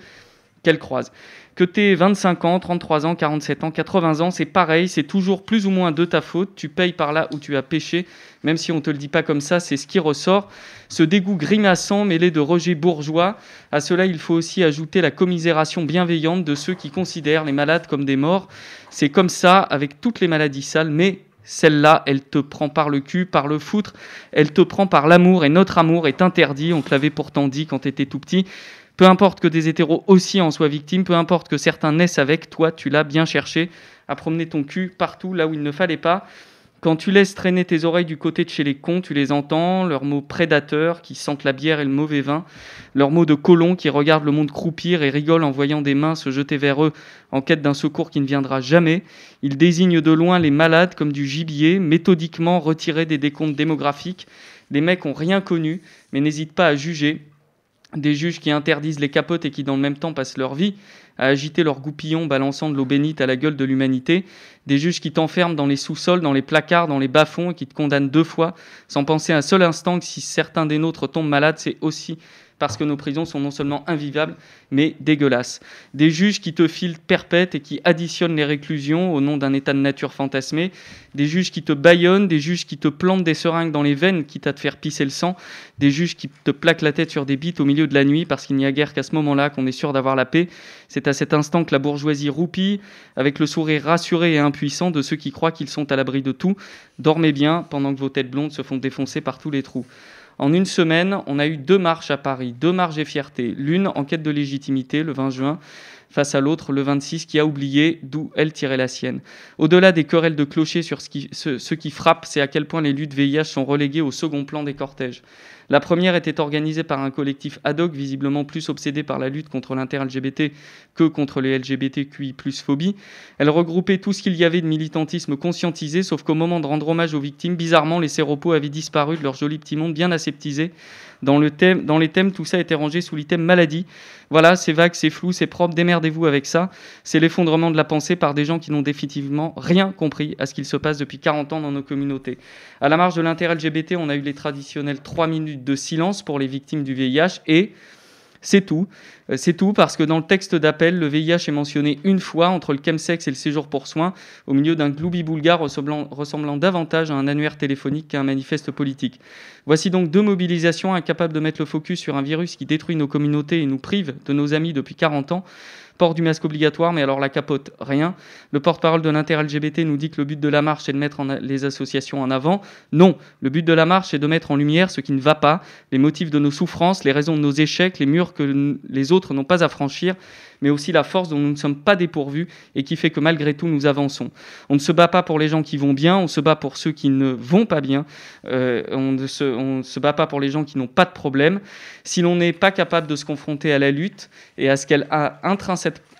qu'elle croise. Que t'aies 25 ans, 33 ans, 47 ans, 80 ans, c'est pareil, c'est toujours plus ou moins de ta faute, tu payes par là où tu as péché, même si on ne te le dit pas comme ça, c'est ce qui ressort. Ce dégoût grimaçant mêlé de rejet bourgeois, à cela il faut aussi ajouter la commisération bienveillante de ceux qui considèrent les malades comme des morts. C'est comme ça avec toutes les maladies sales, mais celle-là, elle te prend par le cul, par le foutre, elle te prend par l'amour, et notre amour est interdit, on te l'avait pourtant dit quand t'étais tout petit. Peu importe que des hétéros aussi en soient victimes, peu importe que certains naissent avec, toi tu l'as bien cherché à promener ton cul partout là où il ne fallait pas. Quand tu laisses traîner tes oreilles du côté de chez les cons, tu les entends, leurs mots prédateurs qui sentent la bière et le mauvais vin, leurs mots de colons qui regardent le monde croupir et rigolent en voyant des mains se jeter vers eux en quête d'un secours qui ne viendra jamais. Ils désignent de loin les malades comme du gibier, méthodiquement retirés des décomptes démographiques. Les mecs ont rien connu, mais n'hésitent pas à juger. Des juges qui interdisent les capotes et qui dans le même temps passent leur vie à agiter leurs goupillons balançant de l'eau bénite à la gueule de l'humanité. Des juges qui t'enferment dans les sous-sols, dans les placards, dans les bas-fonds et qui te condamnent 2 fois sans penser un seul instant que si certains des nôtres tombent malades, c'est aussi parce que nos prisons sont non seulement invivables, mais dégueulasses. Des juges qui te filent perpète et qui additionnent les réclusions au nom d'un état de nature fantasmé. Des juges qui te bâillonnent, des juges qui te plantent des seringues dans les veines, quitte à te faire pisser le sang. Des juges qui te plaquent la tête sur des bites au milieu de la nuit, parce qu'il n'y a guère qu'à ce moment-là qu'on est sûr d'avoir la paix. C'est à cet instant que la bourgeoisie roupille, avec le sourire rassuré et impuissant de ceux qui croient qu'ils sont à l'abri de tout. Dormez bien, pendant que vos têtes blondes se font défoncer par tous les trous. En une semaine, on a eu 2 marches à Paris, 2 marches et fierté. L'une en quête de légitimité, le 20 juin, face à l'autre, le 26, qui a oublié d'où elle tirait la sienne. Au-delà des querelles de clochers sur ce qui frappe, c'est à quel point les luttes VIH sont reléguées au second plan des cortèges. La première était organisée par un collectif ad hoc, visiblement plus obsédé par la lutte contre l'inter-LGBT que contre les LGBTQI+ phobie. Elle regroupait tout ce qu'il y avait de militantisme conscientisé, sauf qu'au moment de rendre hommage aux victimes, bizarrement, les séropos avaient disparu de leur joli petit monde bien aseptisé. Dans les thèmes, tout ça était rangé sous l'item maladie. Voilà, c'est vague, c'est flou, c'est propre, démerdez-vous avec ça. C'est l'effondrement de la pensée par des gens qui n'ont définitivement rien compris à ce qu'il se passe depuis 40 ans dans nos communautés. À la marge de l'inter-LGBT, on a eu les traditionnels 3 minutes de silence pour les victimes du VIH et... C'est tout parce que dans le texte d'appel, le VIH est mentionné une fois entre le chemsex et le séjour pour soins, au milieu d'un gloubi-boulga ressemblant davantage à un annuaire téléphonique qu'à un manifeste politique. Voici donc 2 mobilisations incapables de mettre le focus sur un virus qui détruit nos communautés et nous prive de nos amis depuis 40 ans. Port du masque obligatoire, mais alors la capote, rien. Le porte-parole de l'inter-LGBT nous dit que le but de la marche est de mettre les associations en avant. Non, le but de la marche est de mettre en lumière ce qui ne va pas, les motifs de nos souffrances, les raisons de nos échecs, les murs que les autres n'ont pas à franchir, mais aussi la force dont nous ne sommes pas dépourvus et qui fait que malgré tout, nous avançons. On ne se bat pas pour les gens qui vont bien, on se bat pour ceux qui ne vont pas bien. On ne se bat pas pour les gens qui n'ont pas de problème. Si l'on n'est pas capable de se confronter à la lutte et à ce qu'elle a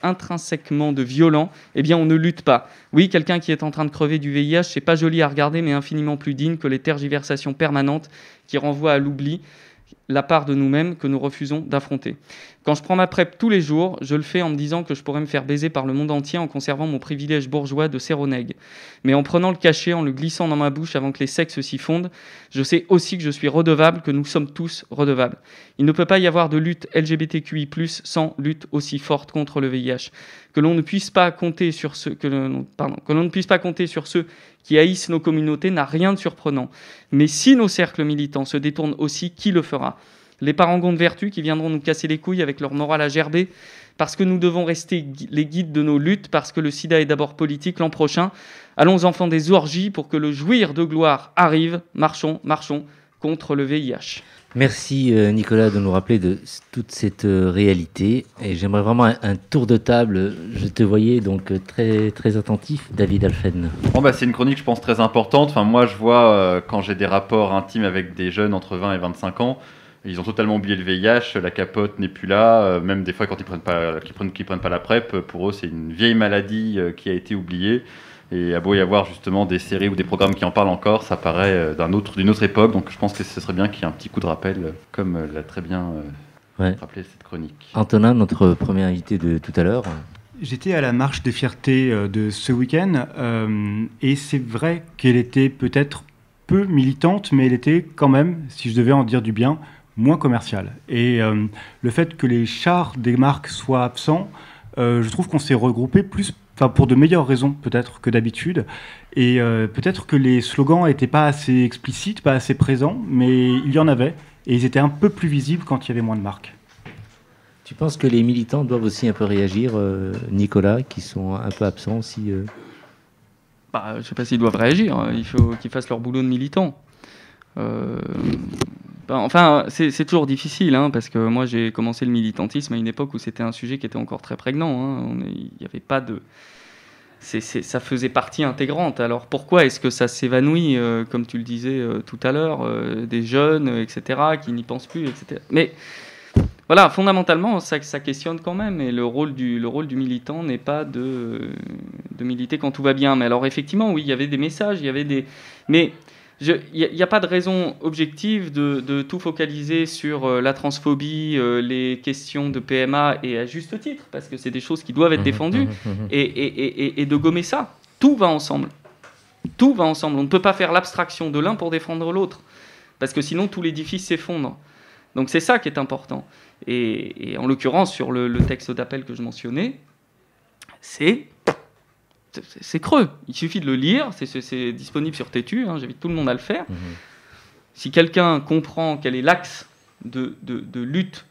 intrinsèquement de violent, eh bien on ne lutte pas. Oui, quelqu'un qui est en train de crever du VIH, c'est pas joli à regarder, mais infiniment plus digne que les tergiversations permanentes qui renvoient à l'oubli la part de nous-mêmes que nous refusons d'affronter. Quand je prends ma PrEP tous les jours, je le fais en me disant que je pourrais me faire baiser par le monde entier en conservant mon privilège bourgeois de séronègue. Mais en prenant le cachet, en le glissant dans ma bouche avant que les sexes s'y fondent, je sais aussi que je suis redevable, que nous sommes tous redevables. Il ne peut pas y avoir de lutte LGBTQI+, sans lutte aussi forte contre le VIH. Que l'on ne puisse pas compter sur ceux qui haïssent nos communautés n'a rien de surprenant. Mais si nos cercles militants se détournent aussi, qui le fera ? Les parangons de vertu qui viendront nous casser les couilles avec leur morale à gerber, parce que nous devons rester les guides de nos luttes, parce que le sida est d'abord politique l'an prochain. Allons enfants des orgies pour que le jouir de gloire arrive. Marchons, marchons contre le VIH. Merci Nicolas de nous rappeler de toute cette réalité. Et j'aimerais vraiment un tour de table. Je te voyais donc très, très attentif, David Alphen. Bon, c'est une chronique, je pense, très importante. Enfin, moi, je vois quand j'ai des rapports intimes avec des jeunes entre 20 et 25 ans, ils ont totalement oublié le VIH, la capote n'est plus là. Même des fois, quand ils prennent pas la PrEP, pour eux, c'est une vieille maladie qui a été oubliée. Et à beau y avoir justement des séries ou des programmes qui en parlent encore, ça paraît d'une autre époque. Donc je pense que ce serait bien qu'il y ait un petit coup de rappel, comme l'a très bien rappelé cette chronique. Antonin, notre premier invité de tout à l'heure. J'étais à la marche des fiertés de ce week-end et c'est vrai qu'elle était peut-être peu militante, mais elle était quand même, si je devais en dire du bien, moins commerciale. Et le fait que les chars des marques soient absents, je trouve qu'on s'est regroupé pour de meilleures raisons peut-être que d'habitude, et peut-être que les slogans n'étaient pas assez explicites, pas assez présents, mais il y en avait, et ils étaient un peu plus visibles quand il y avait moins de marques. Tu penses que les militants doivent aussi un peu réagir, Nicolas, qui sont un peu absents aussi je ne sais pas s'ils doivent réagir, il faut qu'ils fassent leur boulot de militants. C'est toujours difficile, parce que moi j'ai commencé le militantisme à une époque où c'était un sujet qui était encore très prégnant. Il n'y avait pas de... ça faisait partie intégrante. Alors pourquoi est-ce que ça s'évanouit, comme tu le disais tout à l'heure, des jeunes, etc., qui n'y pensent plus, etc. Mais voilà, fondamentalement, ça questionne quand même. Et le rôle du militant n'est pas de militer quand tout va bien. Mais alors effectivement, oui, il y avait des messages, il y avait des... Mais... il n'y a pas de raison objective de tout focaliser sur la transphobie, les questions de PMA, et à juste titre, parce que c'est des choses qui doivent être défendues, et de gommer ça. Tout va ensemble. Tout va ensemble. On ne peut pas faire l'abstraction de l'un pour défendre l'autre, parce que sinon tout l'édifice s'effondre. Donc c'est ça qui est important. Et en l'occurrence, sur le texte d'appel que je mentionnais, c'est creux. Il suffit de le lire, c'est disponible sur Tétu, j'invite tout le monde à le faire. Si quelqu'un comprend quel est l'axe de lutte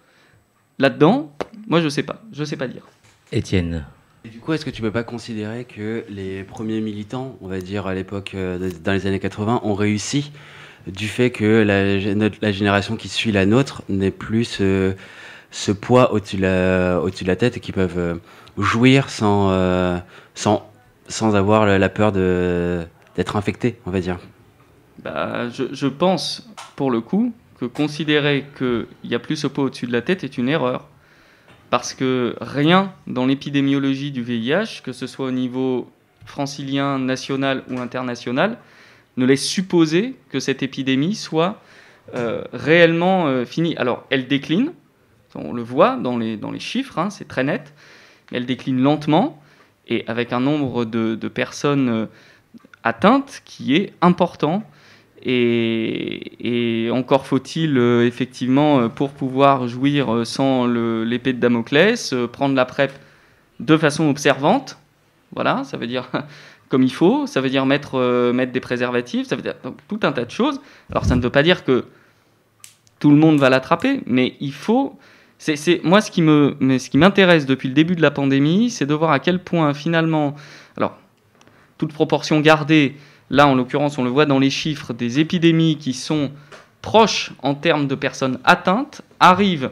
là-dedans, moi je sais pas dire. Étienne. Et du coup, est-ce que tu peux pas considérer que les premiers militants, on va dire à l'époque, dans les années 80, ont réussi du fait que la génération qui suit la nôtre n'ait plus ce poids au-dessus de la tête et qui peuvent jouir sans avoir la peur d'être infecté, on va dire. Je pense, pour le coup, que considérer qu'il n'y a plus ce poids au-dessus de la tête est une erreur. Parce que rien dans l'épidémiologie du VIH, que ce soit au niveau francilien, national ou international, ne laisse supposer que cette épidémie soit réellement finie. Alors, elle décline, on le voit dans les chiffres, c'est très net, mais elle décline lentement, et avec un nombre de personnes atteintes qui est important. Et encore faut-il, effectivement, pour pouvoir jouir sans l'épée de Damoclès, prendre la PrEP de façon observante. Voilà, ça veut dire comme il faut, ça veut dire mettre des préservatifs, ça veut dire donc, tout un tas de choses. Alors ça ne veut pas dire que tout le monde va l'attraper, mais il faut... Moi, ce qui m'intéresse depuis le début de la pandémie, c'est de voir à quel point, finalement, alors, toute proportion gardée, là, en l'occurrence, on le voit dans les chiffres, des épidémies qui sont proches en termes de personnes atteintes, arrivent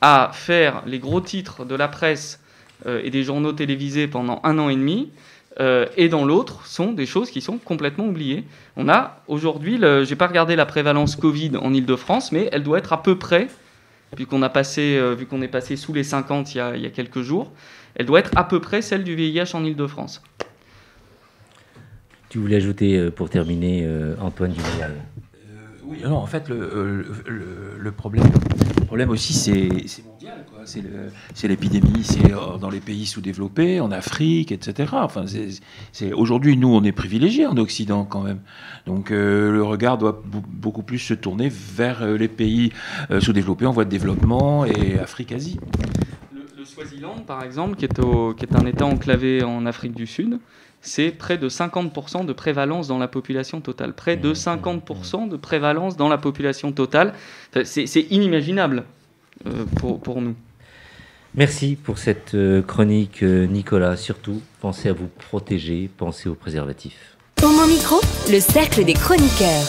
à faire les gros titres de la presse et des journaux télévisés pendant 1 an et demi, et dans l'autre, sont des choses qui sont complètement oubliées. On a aujourd'hui, je n'ai pas regardé la prévalence Covid en Ile-de-France, mais elle doit être à peu près, vu qu'on est passé sous les 50 il y a quelques jours, elle doit être à peu près celle du VIH en Ile-de-France. Tu voulais ajouter, pour terminer, Antoine Duméal. Oui, non, en fait, le problème aussi, c'est mondial, quoi. C'est l'épidémie, c'est dans les pays sous-développés, en Afrique, etc. Enfin, aujourd'hui, nous, on est privilégiés en Occident, quand même. Donc, le regard doit beaucoup plus se tourner vers les pays sous-développés en voie de développement et Afrique-Asie. Le Swaziland, par exemple, qui est un État enclavé en Afrique du Sud, c'est près de 50% de prévalence dans la population totale. Près de 50% de prévalence dans la population totale. Enfin, c'est inimaginable pour nous. Merci pour cette chronique, Nicolas. Surtout, pensez à vous protéger, pensez aux préservatifs. Homo Micro, le cercle des chroniqueurs.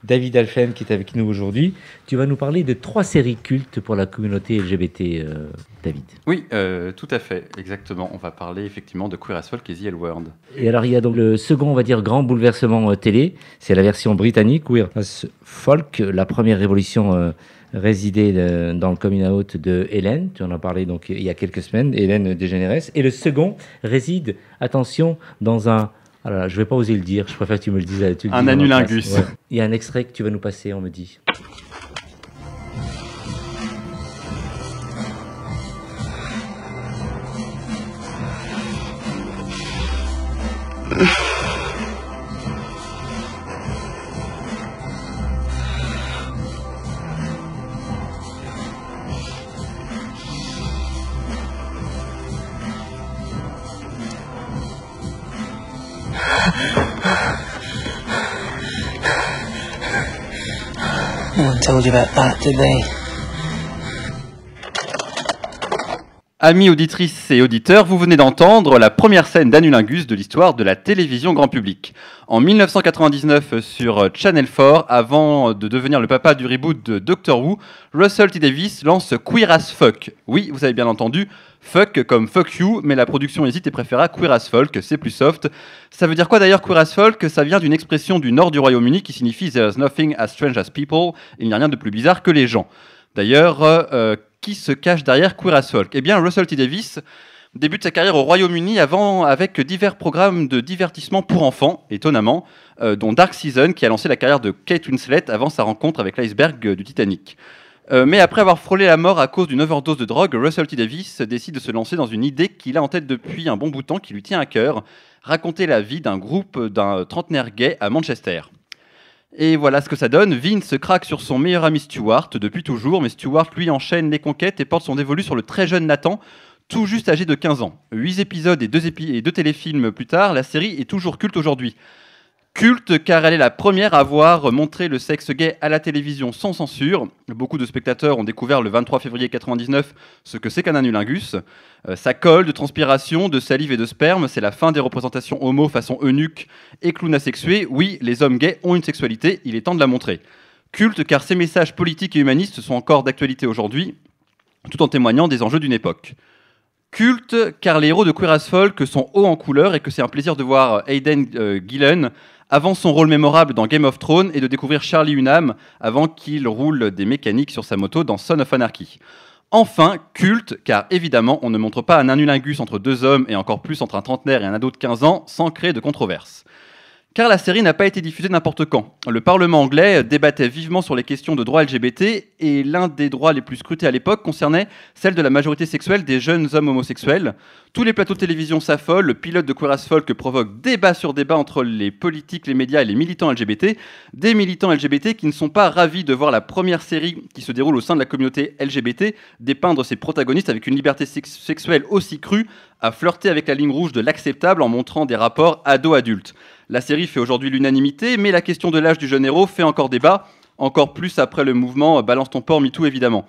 David Alphen qui est avec nous aujourd'hui. Tu vas nous parler de 3 séries cultes pour la communauté LGBT, David. Oui, tout à fait, exactement. On va parler effectivement de Queer as Folk et The L Word. Et alors il y a donc le second, on va dire, grand bouleversement télé. C'est la version britannique, Queer as Folk, la première révolution résidait dans le coming out de Hélène. Tu en as parlé donc il y a quelques semaines, Hélène DeGeneres. Et le second réside, attention, dans un... Alors, je ne vais pas oser le dire, je préfère que tu me le dises. Un anulingus. Ouais. Il y a un extrait que tu vas nous passer, on me dit. No one told you about that, did they? Amis auditrices et auditeurs, vous venez d'entendre la première scène d'Anulingus de l'histoire de la télévision grand public. En 1999 sur Channel 4, avant de devenir le papa du reboot de Doctor Who, Russell T Davies lance Queer as Folk. Oui, vous avez bien entendu, fuck comme fuck you, mais la production hésite et préféra Queer as Folk, c'est plus soft. Ça veut dire quoi d'ailleurs Queer as Folk? Ça vient d'une expression du nord du Royaume-Uni qui signifie There's nothing as strange as people, il n'y a rien de plus bizarre que les gens. D'ailleurs, qui se cache derrière Queer as Folk? Eh bien, Russell T Davies débute sa carrière au Royaume-Uni avec divers programmes de divertissement pour enfants, étonnamment, dont Dark Season, qui a lancé la carrière de Kate Winslet avant sa rencontre avec l'iceberg du Titanic. Mais après avoir frôlé la mort à cause d'une overdose de drogue, Russell T Davies décide de se lancer dans une idée qu'il a en tête depuis un bon bout de temps, qui lui tient à cœur, raconter la vie d'un groupe d'un trentenaire gay à Manchester. Et voilà ce que ça donne. Vince craque sur son meilleur ami Stuart depuis toujours, mais Stuart lui enchaîne les conquêtes et porte son dévolu sur le très jeune Nathan, tout juste âgé de 15 ans. 8 épisodes et 2 téléfilms plus tard, la série est toujours culte aujourd'hui. Culte car elle est la première à avoir montré le sexe gay à la télévision sans censure. Beaucoup de spectateurs ont découvert le 23 février 1999 ce que c'est qu'un anulingus. Ça colle de transpiration, de salive et de sperme, c'est la fin des représentations homo façon eunuque et clown asexué. Oui, les hommes gays ont une sexualité, il est temps de la montrer. Culte car ces messages politiques et humanistes sont encore d'actualité aujourd'hui, tout en témoignant des enjeux d'une époque. Culte car les héros de Queer as Folk sont hauts en couleur et que c'est un plaisir de voir Aidan Gillen avant son rôle mémorable dans Game of Thrones et de découvrir Charlie Hunnam avant qu'il roule des mécaniques sur sa moto dans Son of Anarchy. Enfin, culte, car évidemment, on ne montre pas un anulingus entre deux hommes et encore plus entre un trentenaire et un ado de 15 ans sans créer de controverse. Car la série n'a pas été diffusée n'importe quand. Le Parlement anglais débattait vivement sur les questions de droits LGBT et l'un des droits les plus scrutés à l'époque concernait celle de la majorité sexuelle des jeunes hommes homosexuels. Tous les plateaux de télévision s'affolent, le pilote de Queer as Folk provoque débat sur débat entre les politiques, les médias et les militants LGBT. Des militants LGBT qui ne sont pas ravis de voir la première série qui se déroule au sein de la communauté LGBT dépeindre ses protagonistes avec une liberté sexuelle aussi crue à flirter avec la ligne rouge de l'acceptable en montrant des rapports ado-adultes. La série fait aujourd'hui l'unanimité, mais la question de l'âge du jeune héros fait encore débat, encore plus après le mouvement Balance ton porc MeToo évidemment.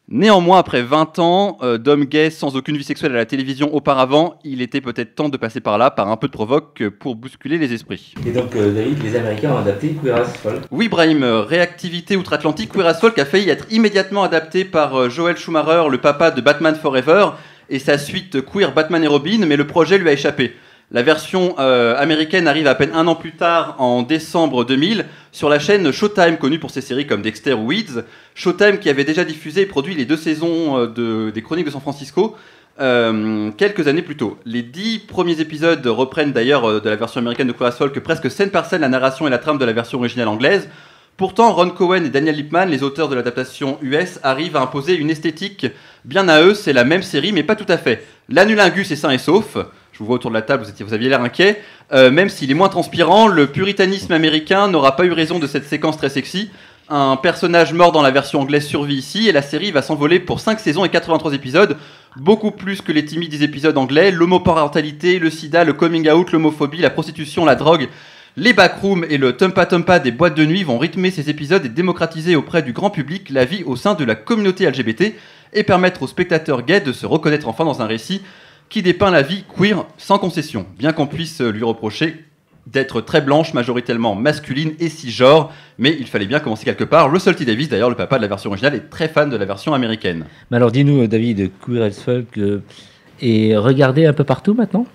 Néanmoins, après 20 ans d'homme gay sans aucune vie sexuelle à la télévision auparavant, il était peut-être temps de passer par là, par un peu de provoque, pour bousculer les esprits. Et donc, David, les Américains ont adapté Queer as Folk. Oui, Brahim, Réactivité outre-Atlantique, Queer as Folk a failli être immédiatement adapté par Joel Schumacher, le papa de Batman Forever, et sa suite Queer Batman et Robin, mais le projet lui a échappé. La version américaine arrive à peine un an plus tard, en décembre 2000, sur la chaîne Showtime, connue pour ses séries comme Dexter ou Weeds. Showtime qui avait déjà diffusé et produit les 2 saisons des Chroniques de San Francisco quelques années plus tôt. Les 10 premiers épisodes reprennent d'ailleurs de la version américaine de Queer as Folk presque scène par scène la narration et la trame de la version originale anglaise. Pourtant, Ron Cowen et Daniel Lippman, les auteurs de l'adaptation US, arrivent à imposer une esthétique bien à eux. C'est la même série, mais pas tout à fait. L'anulingus est sain et sauf. Je vous vois autour de la table, vous aviez l'air inquiet. Même s'il est moins transpirant, le puritanisme américain n'aura pas eu raison de cette séquence très sexy. Un personnage mort dans la version anglaise survit ici, et la série va s'envoler pour 5 saisons et 83 épisodes, beaucoup plus que les timides épisodes anglais. L'homoparentalité, le sida, le coming out, l'homophobie, la prostitution, la drogue, les backrooms et le tumpa-tumpa des boîtes de nuit vont rythmer ces épisodes et démocratiser auprès du grand public la vie au sein de la communauté LGBT et permettre aux spectateurs gays de se reconnaître enfin dans un récit qui dépeint la vie queer sans concession, bien qu'on puisse lui reprocher d'être très blanche, majoritairement masculine et cisgenre, mais il fallait bien commencer quelque part. Russell T. Davies, d'ailleurs le papa de la version originale, est très fan de la version américaine. Mais alors dis-nous, David, Queer as Folk est regardé un peu partout maintenant ?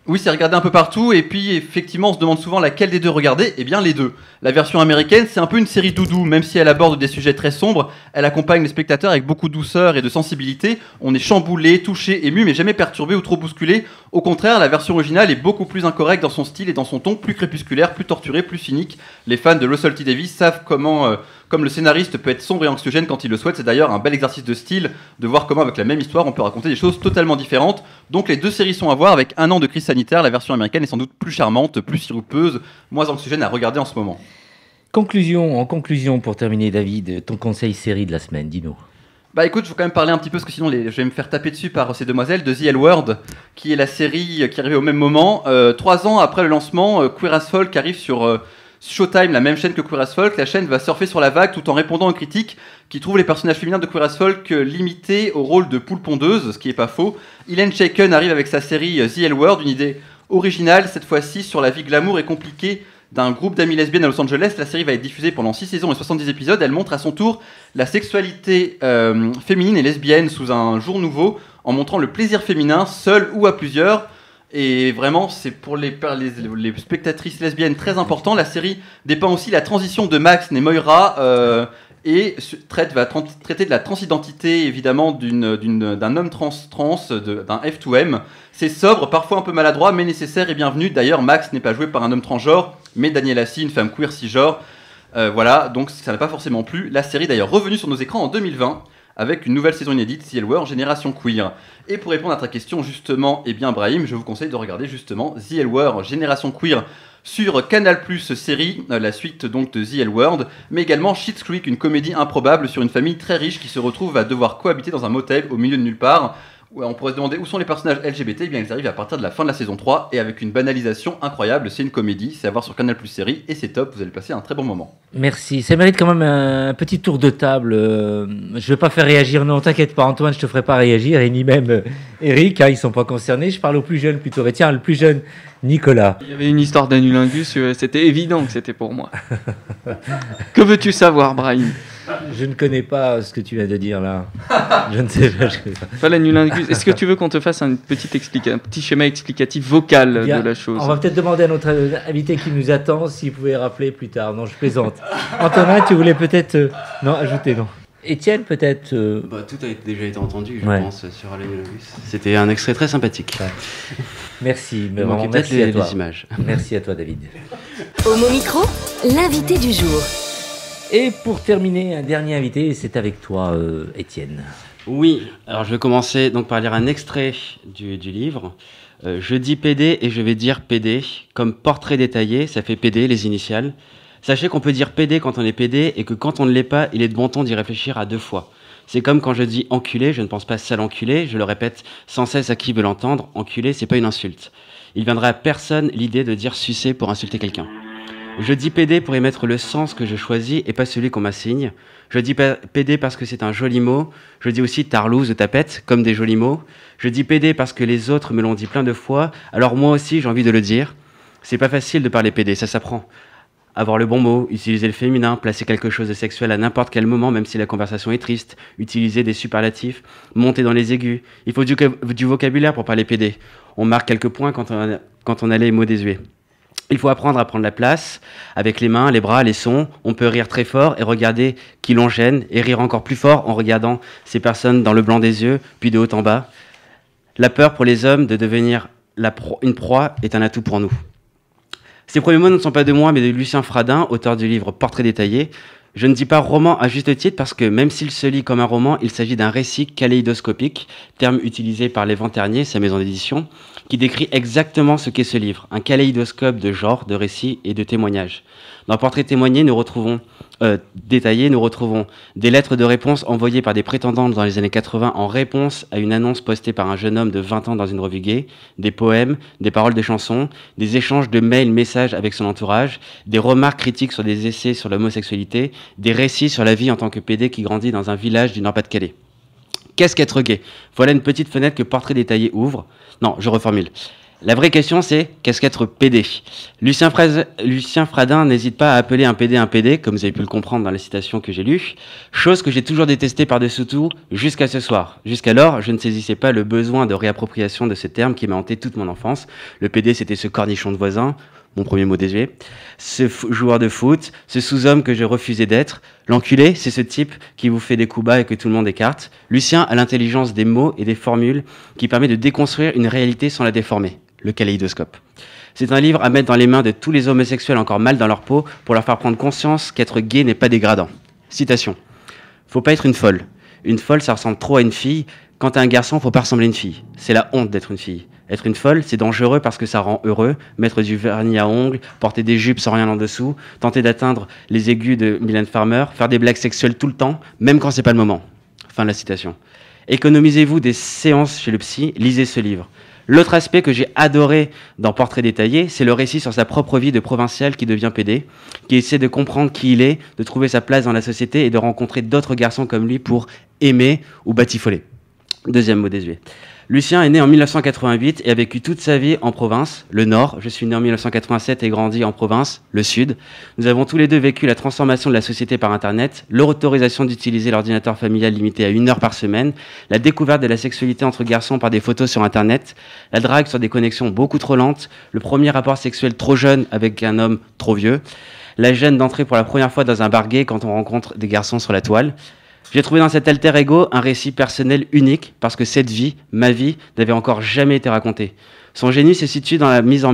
Oui, c'est regardé un peu partout, et puis effectivement on se demande souvent laquelle des deux regarder. Eh bien les deux. La version américaine, c'est un peu une série doudou, même si elle aborde des sujets très sombres, elle accompagne les spectateurs avec beaucoup de douceur et de sensibilité. On est chamboulé, touché, ému, mais jamais perturbé ou trop bousculé. Au contraire, la version originale est beaucoup plus incorrecte dans son style et dans son ton, plus crépusculaire, plus torturé, plus cynique. Les fans de Russell T. Davies savent comment... Comme le scénariste peut être sombre et anxiogène quand il le souhaite, c'est d'ailleurs un bel exercice de style de voir comment avec la même histoire on peut raconter des choses totalement différentes. Donc les deux séries sont à voir. Avec un an de crise sanitaire, la version américaine est sans doute plus charmante, plus sirupeuse, moins anxiogène à regarder en ce moment. En conclusion pour terminer, David, ton conseil série de la semaine, dis-nous. Bah écoute, je vais quand même parler un petit peu parce que sinon je vais me faire taper dessus par ces demoiselles de The L Word, qui est la série qui arrivait au même moment. 3 ans après le lancement, Queer as Folk arrive sur... Showtime, la même chaîne que Queer as Folk. La chaîne va surfer sur la vague tout en répondant aux critiques qui trouvent les personnages féminins de Queer as Folk limités au rôle de poule pondeuse, ce qui est pas faux. Elaine Chaiken arrive avec sa série The L Word, une idée originale, cette fois-ci sur la vie glamour et compliquée d'un groupe d'amies lesbiennes à Los Angeles. La série va être diffusée pendant 6 saisons et 70 épisodes. Elle montre à son tour la sexualité féminine et lesbienne sous un jour nouveau, en montrant le plaisir féminin, seul ou à plusieurs. Et vraiment, c'est pour les spectatrices lesbiennes très important. La série dépeint aussi la transition de Max née Moira et va traiter de la transidentité, évidemment, d'un homme trans, d'un F2M. C'est sobre, parfois un peu maladroit, mais nécessaire et bienvenu. D'ailleurs, Max n'est pas joué par un homme transgenre, mais Daniel Assi, une femme queer cisgenre. Voilà, donc ça n'a pas forcément plu. La série, d'ailleurs, revenue sur nos écrans en 2020. Avec une nouvelle saison inédite, The L Word, Génération Queer. Et pour répondre à ta question, justement, Brahim, je vous conseille de regarder justement The L Word, Génération Queer sur Canal+, série, la suite donc de The L Word, mais également Schitt's Creek, une comédie improbable sur une famille très riche qui se retrouve à devoir cohabiter dans un motel au milieu de nulle part. On pourrait se demander où sont les personnages LGBT. Eh bien, ils arrivent à partir de la fin de la saison 3 et avec une banalisation incroyable. C'est une comédie, c'est à voir sur Canal+ série et c'est top. Vous allez passer un très bon moment. Merci. Ça mérite quand même un petit tour de table. Je ne vais pas faire réagir. Non, t'inquiète pas, Antoine, je te ferai pas réagir et ni même Eric. Ils sont pas concernés. Je parle aux plus jeunes plutôt. Et tiens, le plus jeune, Nicolas. Il y avait une histoire d'anulingus. C'était évident que c'était pour moi. Que veux-tu savoir, Brahim? Je ne connais pas ce que tu viens de dire là. Je ne sais pas. Pas l'anulingus. Est-ce que tu veux qu'on te fasse un petit schéma explicatif vocal de la chose? On va peut-être demander à notre invité qui nous attend s'il pouvait rappeler plus tard. Non, je plaisante. Antonin, tu voulais peut-être... Non, ajouter, non. Étienne, peut-être... Tout a déjà été entendu, je pense, sur l'anulingus. C'était un extrait très sympathique. Ouais. Merci, mais vraiment, merci à toi. Les images. Merci à toi, David. Homo Micro, l'invité du jour. Et pour terminer, un dernier invité, c'est avec toi, Étienne. Oui, alors je vais commencer donc par lire un extrait du livre. Je dis PD et je vais dire PD. Comme portrait détaillé, ça fait PD, les initiales. Sachez qu'on peut dire PD quand on est PD et que quand on ne l'est pas, il est de bon ton d'y réfléchir à 2 fois. C'est comme quand je dis enculé, je ne pense pas sale enculé, je le répète sans cesse à qui veut l'entendre. Enculé, c'est pas une insulte. Il viendra à personne l'idée de dire sucer pour insulter quelqu'un. Je dis PD pour y mettre le sens que je choisis et pas celui qu'on m'assigne. Je dis PD parce que c'est un joli mot. Je dis aussi tarlouse ou tapette, comme des jolis mots. Je dis PD parce que les autres me l'ont dit plein de fois, alors moi aussi j'ai envie de le dire. C'est pas facile de parler PD, ça s'apprend. Avoir le bon mot, utiliser le féminin, placer quelque chose de sexuel à n'importe quel moment, même si la conversation est triste, utiliser des superlatifs, monter dans les aigus. Il faut du vocabulaire pour parler PD. On marque quelques points quand on a les mots désuets. Il faut apprendre à prendre la place, avec les mains, les bras, les sons. On peut rire très fort et regarder qui l'on gêne, et rire encore plus fort en regardant ces personnes dans le blanc des yeux, puis de haut en bas. La peur pour les hommes de devenir une proie est un atout pour nous. Ces premiers mots ne sont pas de moi, mais de Lucien Fradin, auteur du livre Portrait détaillé. Je ne dis pas roman à juste titre parce que même s'il se lit comme un roman, il s'agit d'un récit kaléidoscopique, terme utilisé par Lévent Ternier, sa maison d'édition, qui décrit exactement ce qu'est ce livre, un kaléidoscope de genres, de récits et de témoignages. Dans Portrait détaillé, nous retrouvons des lettres de réponse envoyées par des prétendantes dans les années 80 en réponse à une annonce postée par un jeune homme de 20 ans dans une revue gay, des poèmes, des paroles de chansons, des échanges de mails, messages avec son entourage, des remarques critiques sur des essais sur l'homosexualité, des récits sur la vie en tant que PD qui grandit dans un village du Nord-Pas-de-Calais. Qu'est-ce qu'être gay ? Voilà une petite fenêtre que Portrait détaillé ouvre. Non, je reformule. La vraie question, c'est qu'est-ce qu'être PD ? Lucien Fradin n'hésite pas à appeler un PD, comme vous avez pu le comprendre dans la citation que j'ai lue, chose que j'ai toujours détestée par-dessus tout jusqu'à ce soir. Jusqu'alors, je ne saisissais pas le besoin de réappropriation de ce terme qui m'a hanté toute mon enfance. Le PD, c'était ce cornichon de voisin, mon premier mot désuet, ce joueur de foot, ce sous-homme que je refusais d'être. L'enculé, c'est ce type qui vous fait des coups bas et que tout le monde écarte. Lucien a l'intelligence des mots et des formules qui permet de déconstruire une réalité sans la déformer. Le kaléidoscope. C'est un livre à mettre dans les mains de tous les homosexuels encore mal dans leur peau pour leur faire prendre conscience qu'être gay n'est pas dégradant. Citation. Faut pas être une folle. Une folle, ça ressemble trop à une fille. Quand t'es un garçon, faut pas ressembler à une fille. C'est la honte d'être une fille. Être une folle, c'est dangereux parce que ça rend heureux. Mettre du vernis à ongles, porter des jupes sans rien en dessous, tenter d'atteindre les aigus de Mylène Farmer, faire des blagues sexuelles tout le temps, même quand c'est pas le moment. Fin de la citation. Économisez-vous des séances chez le psy, lisez ce livre. L'autre aspect que j'ai adoré dans Portrait détaillé, c'est le récit sur sa propre vie de provincial qui devient PD, qui essaie de comprendre qui il est, de trouver sa place dans la société et de rencontrer d'autres garçons comme lui pour aimer ou batifoler. Deuxième mot désuet. Lucien est né en 1988 et a vécu toute sa vie en province, le Nord. Je suis né en 1987 et grandi en province, le Sud. Nous avons tous les deux vécu la transformation de la société par Internet, l'autorisation d'utiliser l'ordinateur familial limité à 1 heure par semaine, la découverte de la sexualité entre garçons par des photos sur Internet, la drague sur des connexions beaucoup trop lentes, le premier rapport sexuel trop jeune avec un homme trop vieux, la gêne d'entrer pour la première fois dans un bar gay quand on rencontre des garçons sur la toile. J'ai trouvé dans cet alter ego un récit personnel unique parce que cette vie, ma vie, n'avait encore jamais été racontée. Son génie se situe dans la mise en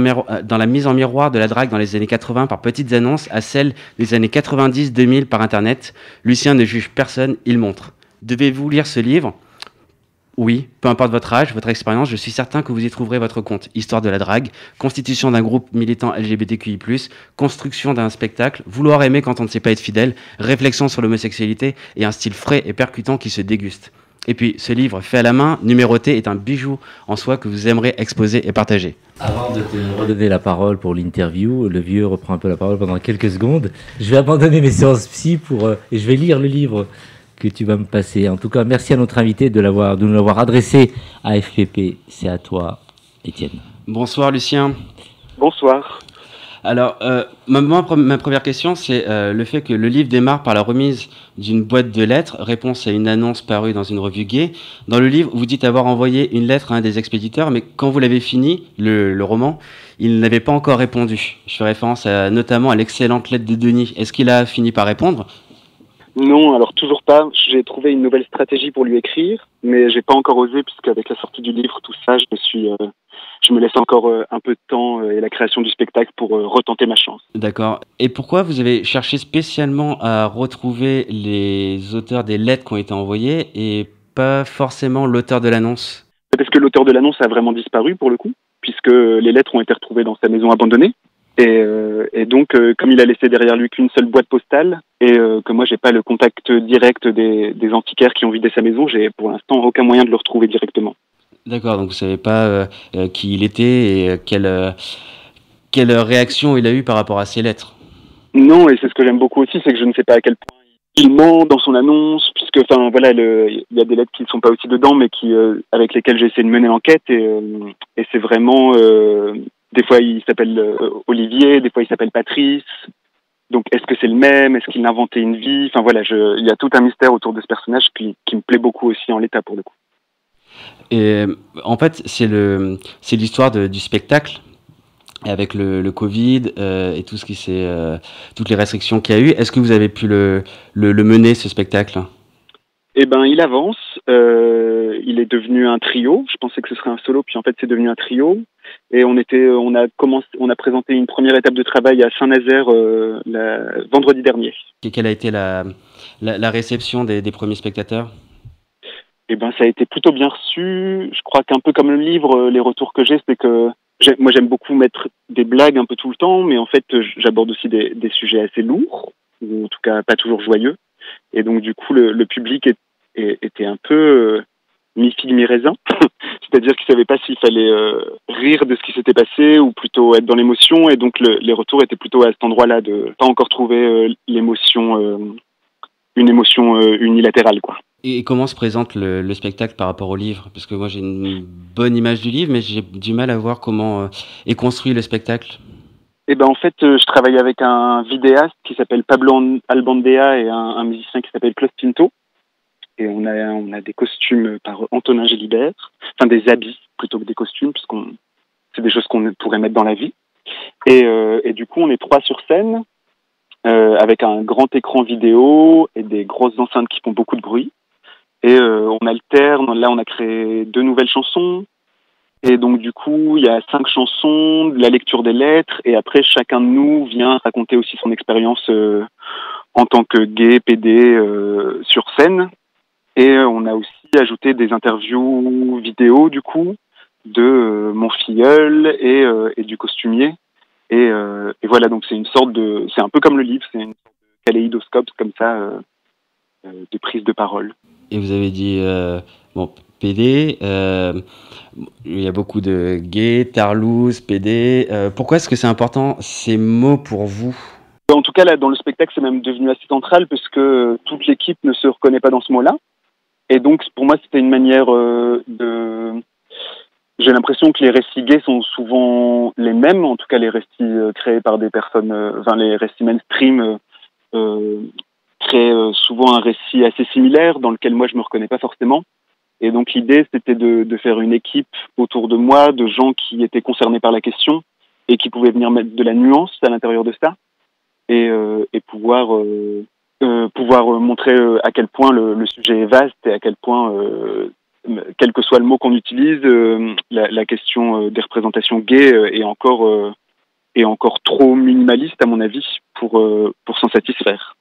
miroir de la drague dans les années 80 par petites annonces à celle des années 90-2000 par Internet. Lucien ne juge personne, il montre. Devez-vous lire ce livre ? Oui, peu importe votre âge, votre expérience, je suis certain que vous y trouverez votre compte. Histoire de la drague, constitution d'un groupe militant LGBTQI+, construction d'un spectacle, vouloir aimer quand on ne sait pas être fidèle, réflexion sur l'homosexualité et un style frais et percutant qui se déguste. Et puis, ce livre fait à la main, numéroté, est un bijou en soi que vous aimerez exposer et partager. Avant de te redonner la parole pour l'interview, le vieux reprend un peu la parole pendant quelques secondes. Je vais abandonner mes séances psy et je vais lire le livre que tu vas me passer. En tout cas, merci à notre invité de nous l'avoir adressé à FPP. C'est à toi, Étienne. Bonsoir, Lucien. Bonsoir. Alors, ma première question, c'est le fait que le livre démarre par la remise d'une boîte de lettres, réponse à une annonce parue dans une revue gay. Dans le livre, vous dites avoir envoyé une lettre à un des expéditeurs, mais quand vous l'avez fini, le roman, il n'avait pas encore répondu. Je fais référence notamment à l'excellente lettre de Denis. Est-ce qu'il a fini par répondre ? Non, alors toujours pas. J'ai trouvé une nouvelle stratégie pour lui écrire, mais j'ai pas encore osé puisqu'avec la sortie du livre, tout ça, je me laisse encore un peu de temps et la création du spectacle pour retenter ma chance. D'accord. Et pourquoi vous avez cherché spécialement à retrouver les auteurs des lettres qui ont été envoyées et pas forcément l'auteur de l'annonce ? Parce que l'auteur de l'annonce a vraiment disparu pour le coup, puisque les lettres ont été retrouvées dans sa maison abandonnée. Et donc, comme il a laissé derrière lui qu'une seule boîte postale, et que moi j'ai pas le contact direct des antiquaires qui ont vidé sa maison, j'ai pour l'instant aucun moyen de le retrouver directement. D'accord, donc vous savez pas qui il était et quelle réaction il a eu par rapport à ces lettres. Non, et c'est ce que j'aime beaucoup aussi, c'est que je ne sais pas à quel point il ment dans son annonce, puisque, enfin, voilà, il y a des lettres qui ne sont pas aussi dedans, mais avec lesquelles j'ai essayé de mener l'enquête, et c'est vraiment, des fois il s'appelle Olivier, des fois il s'appelle Patrice. Donc, est-ce que c'est le même? Est-ce qu'il a inventé une vie? Enfin voilà, il y a tout un mystère autour de ce personnage qui me plaît beaucoup aussi en l'état pour le coup. Et en fait, c'est l'histoire du spectacle. Et avec le Covid et tout ce qui toutes les restrictions qu'il y a eu, est-ce que vous avez pu le mener, ce spectacle? Eh ben, il avance. Il est devenu un trio. Je pensais que ce serait un solo, puis en fait, c'est devenu un trio. Et on a présenté une première étape de travail à Saint-Nazaire vendredi dernier. Et quelle a été la réception des premiers spectateurs? Eh ben, ça a été plutôt bien reçu. Je crois qu'un peu comme le livre, les retours que j'ai, c'est que moi, j'aime beaucoup mettre des blagues un peu tout le temps, mais en fait, j'aborde aussi des sujets assez lourds, ou en tout cas pas toujours joyeux. Et donc, du coup, le public était un peu mi-figue, mi-raisin. C'est-à-dire qu'il savait pas s'il fallait rire de ce qui s'était passé ou plutôt être dans l'émotion. Et donc, les retours étaient plutôt à cet endroit-là, de pas encore trouver l'émotion, une émotion unilatérale, quoi. Et comment se présente le spectacle par rapport au livre? Parce que moi, j'ai une bonne image du livre, mais j'ai du mal à voir comment est construit le spectacle. Eh ben, en fait, je travaille avec un vidéaste qui s'appelle Pablo Albandea et un musicien qui s'appelle Klaus Pinto. Et on a des costumes par Antonin Gélibert, enfin des habits plutôt que des costumes, parce c'est des choses qu'on pourrait mettre dans la vie. Et du coup, on est 3 sur scène, avec un grand écran vidéo et des grosses enceintes qui font beaucoup de bruit. Et on alterne. Là, on a créé 2 nouvelles chansons. Et donc, du coup, il y a 5 chansons, de la lecture des lettres. Et après, chacun de nous vient raconter aussi son expérience en tant que gay, PD, sur scène. Et on a aussi ajouté des interviews vidéo, du coup, de mon filleul et du costumier. Et voilà, donc c'est un peu comme le livre, c'est une sorte de kaléidoscope comme ça, de prise de parole. Et vous avez dit, PD, il y a beaucoup de gays, tarlouse, PD. Pourquoi est-ce que c'est important, ces mots, pour vous? En tout cas, là, dans le spectacle, c'est même devenu assez central parce que toute l'équipe ne se reconnaît pas dans ce mot-là. Et donc, pour moi, c'était une manière J'ai l'impression que les récits gays sont souvent les mêmes, en tout cas les récits créés par des personnes, les récits mainstream créent souvent un récit assez similaire dans lequel moi je me reconnais pas forcément. Et donc l'idée c'était de faire une équipe autour de moi, de gens qui étaient concernés par la question et qui pouvaient venir mettre de la nuance à l'intérieur de ça et pouvoir montrer à quel point le sujet est vaste et à quel point quel que soit le mot qu'on utilise, la question des représentations gays est encore trop minimaliste à mon avis pour s'en satisfaire.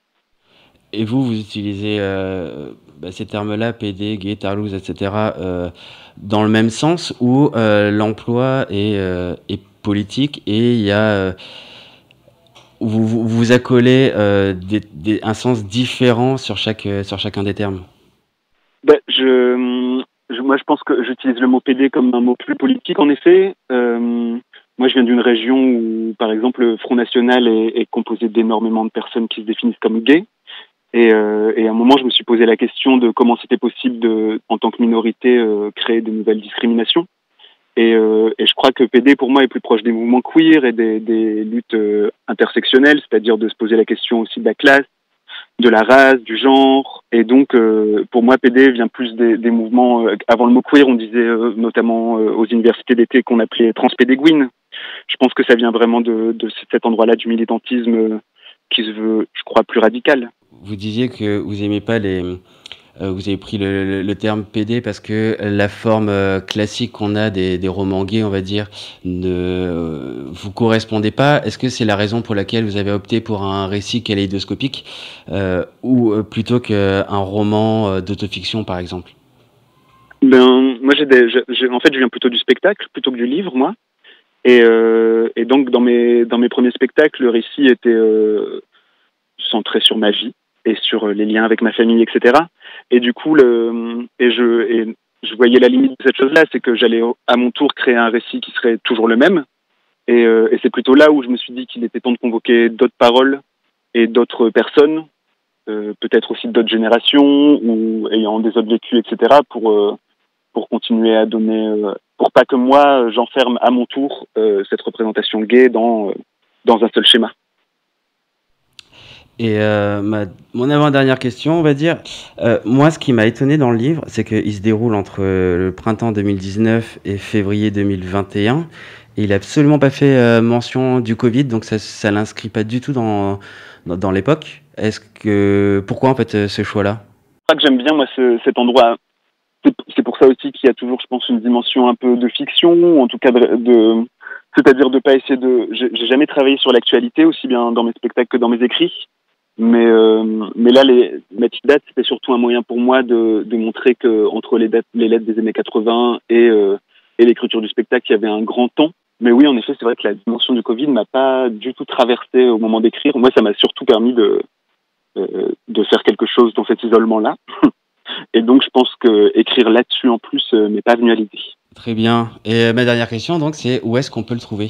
Et vous utilisez ces termes-là, PD, gay, tarlouse, etc., dans le même sens où l'emploi est politique et il y a vous accolez un sens différent sur chacun des termes. Moi, je pense que j'utilise le mot PD comme un mot plus politique, en effet. Moi, je viens d'une région où, par exemple, le Front National est composé d'énormément de personnes qui se définissent comme gays. Et à un moment, je me suis posé la question de comment c'était possible en tant que minorité, créer de nouvelles discriminations. Et je crois que PD, pour moi, est plus proche des mouvements queer et des luttes intersectionnelles, c'est-à-dire de se poser la question aussi de la classe, de la race, du genre. Et donc, pour moi, PD vient plus des mouvements... avant le mot queer, on disait notamment aux universités d'été qu'on appelait transpédéguine. Je pense que ça vient vraiment de cet endroit-là du militantisme qui se veut, je crois, plus radical. Vous disiez que vous aimez pas vous avez pris le terme PD parce que la forme classique qu'on a des romans gays, on va dire, ne vous correspondait pas. Est-ce que c'est la raison pour laquelle vous avez opté pour un récit kaléidoscopique ou plutôt qu'un roman d'autofiction, par exemple? Moi, en fait, je viens plutôt du spectacle plutôt que du livre, moi. Et donc, dans mes premiers spectacles, le récit était centré sur ma vie et sur les liens avec ma famille, etc. Et du coup, je voyais la limite de cette chose-là, c'est que j'allais à mon tour créer un récit qui serait toujours le même. Et c'est plutôt là où je me suis dit qu'il était temps de convoquer d'autres paroles et d'autres personnes, peut-être aussi d'autres générations ou ayant des autres vécus, etc., pour continuer à donner, pour pas que moi j'enferme à mon tour cette représentation gay dans un seul schéma. Et mon avant-dernière question, on va dire, moi ce qui m'a étonné dans le livre, c'est qu'il se déroule entre le printemps 2019 et février 2021, et il n'a absolument pas fait mention du Covid, donc ça l'inscrit pas du tout dans l'époque. Pourquoi en fait ce choix-là? C'est ça que j'aime bien moi cet endroit. C'est pour ça aussi qu'il y a toujours, je pense, une dimension un peu de fiction, ou en tout cas c'est-à-dire de pas essayer de. J'ai jamais travaillé sur l'actualité, aussi bien dans mes spectacles que dans mes écrits. Mais là, mettre une date, c'était surtout un moyen pour moi de montrer que entre les lettres des années 80 et l'écriture du spectacle, il y avait un grand temps. Mais oui, en effet, c'est vrai que la dimension du Covid m'a pas du tout traversé au moment d'écrire. Moi, ça m'a surtout permis de faire quelque chose dans cet isolement-là. Et donc, je pense que écrire là-dessus en plus m'est pas venu à l'idée. Très bien. Et ma dernière question, donc, c'est où est-ce qu'on peut le trouver?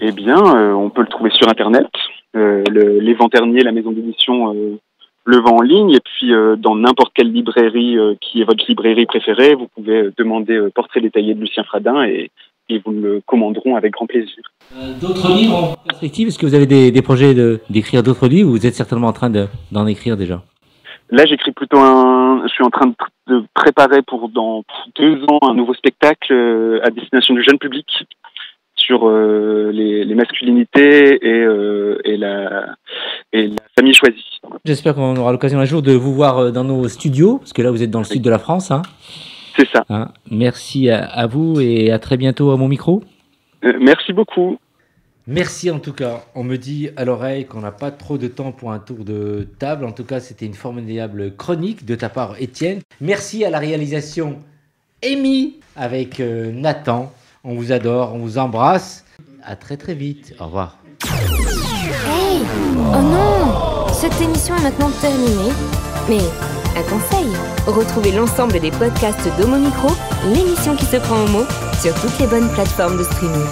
Eh bien, on peut le trouver sur Internet. Les Vents Terniers, la maison d'édition, le vend en ligne. Et puis, dans n'importe quelle librairie qui est votre librairie préférée, vous pouvez demander Portrait détaillé de Lucien Fradin et vous le commanderont avec grand plaisir. D'autres livres en perspective? Est-ce que vous avez des projets d'écrire d'autres livres, ou vous êtes certainement en train d'en écrire déjà? Là, j'écris plutôt je suis en train de préparer pour dans 2 ans un nouveau spectacle à destination du jeune public sur les masculinités et la famille choisie. J'espère qu'on aura l'occasion un jour de vous voir dans nos studios, parce que là, vous êtes dans le sud de la France. Hein. C'est ça. Hein, merci à vous et à très bientôt à mon micro. Merci beaucoup. Merci en tout cas. On me dit à l'oreille qu'on n'a pas trop de temps pour un tour de table. En tout cas, c'était une formidable chronique de ta part, Étienne. Merci à la réalisation Amy avec Nathan. On vous adore, on vous embrasse. À très très vite. Au revoir. Hey! Oh non! Cette émission est maintenant terminée. Mais un conseil, retrouvez l'ensemble des podcasts d'Homo Micro, l'émission qui se prend au mot, sur toutes les bonnes plateformes de streaming.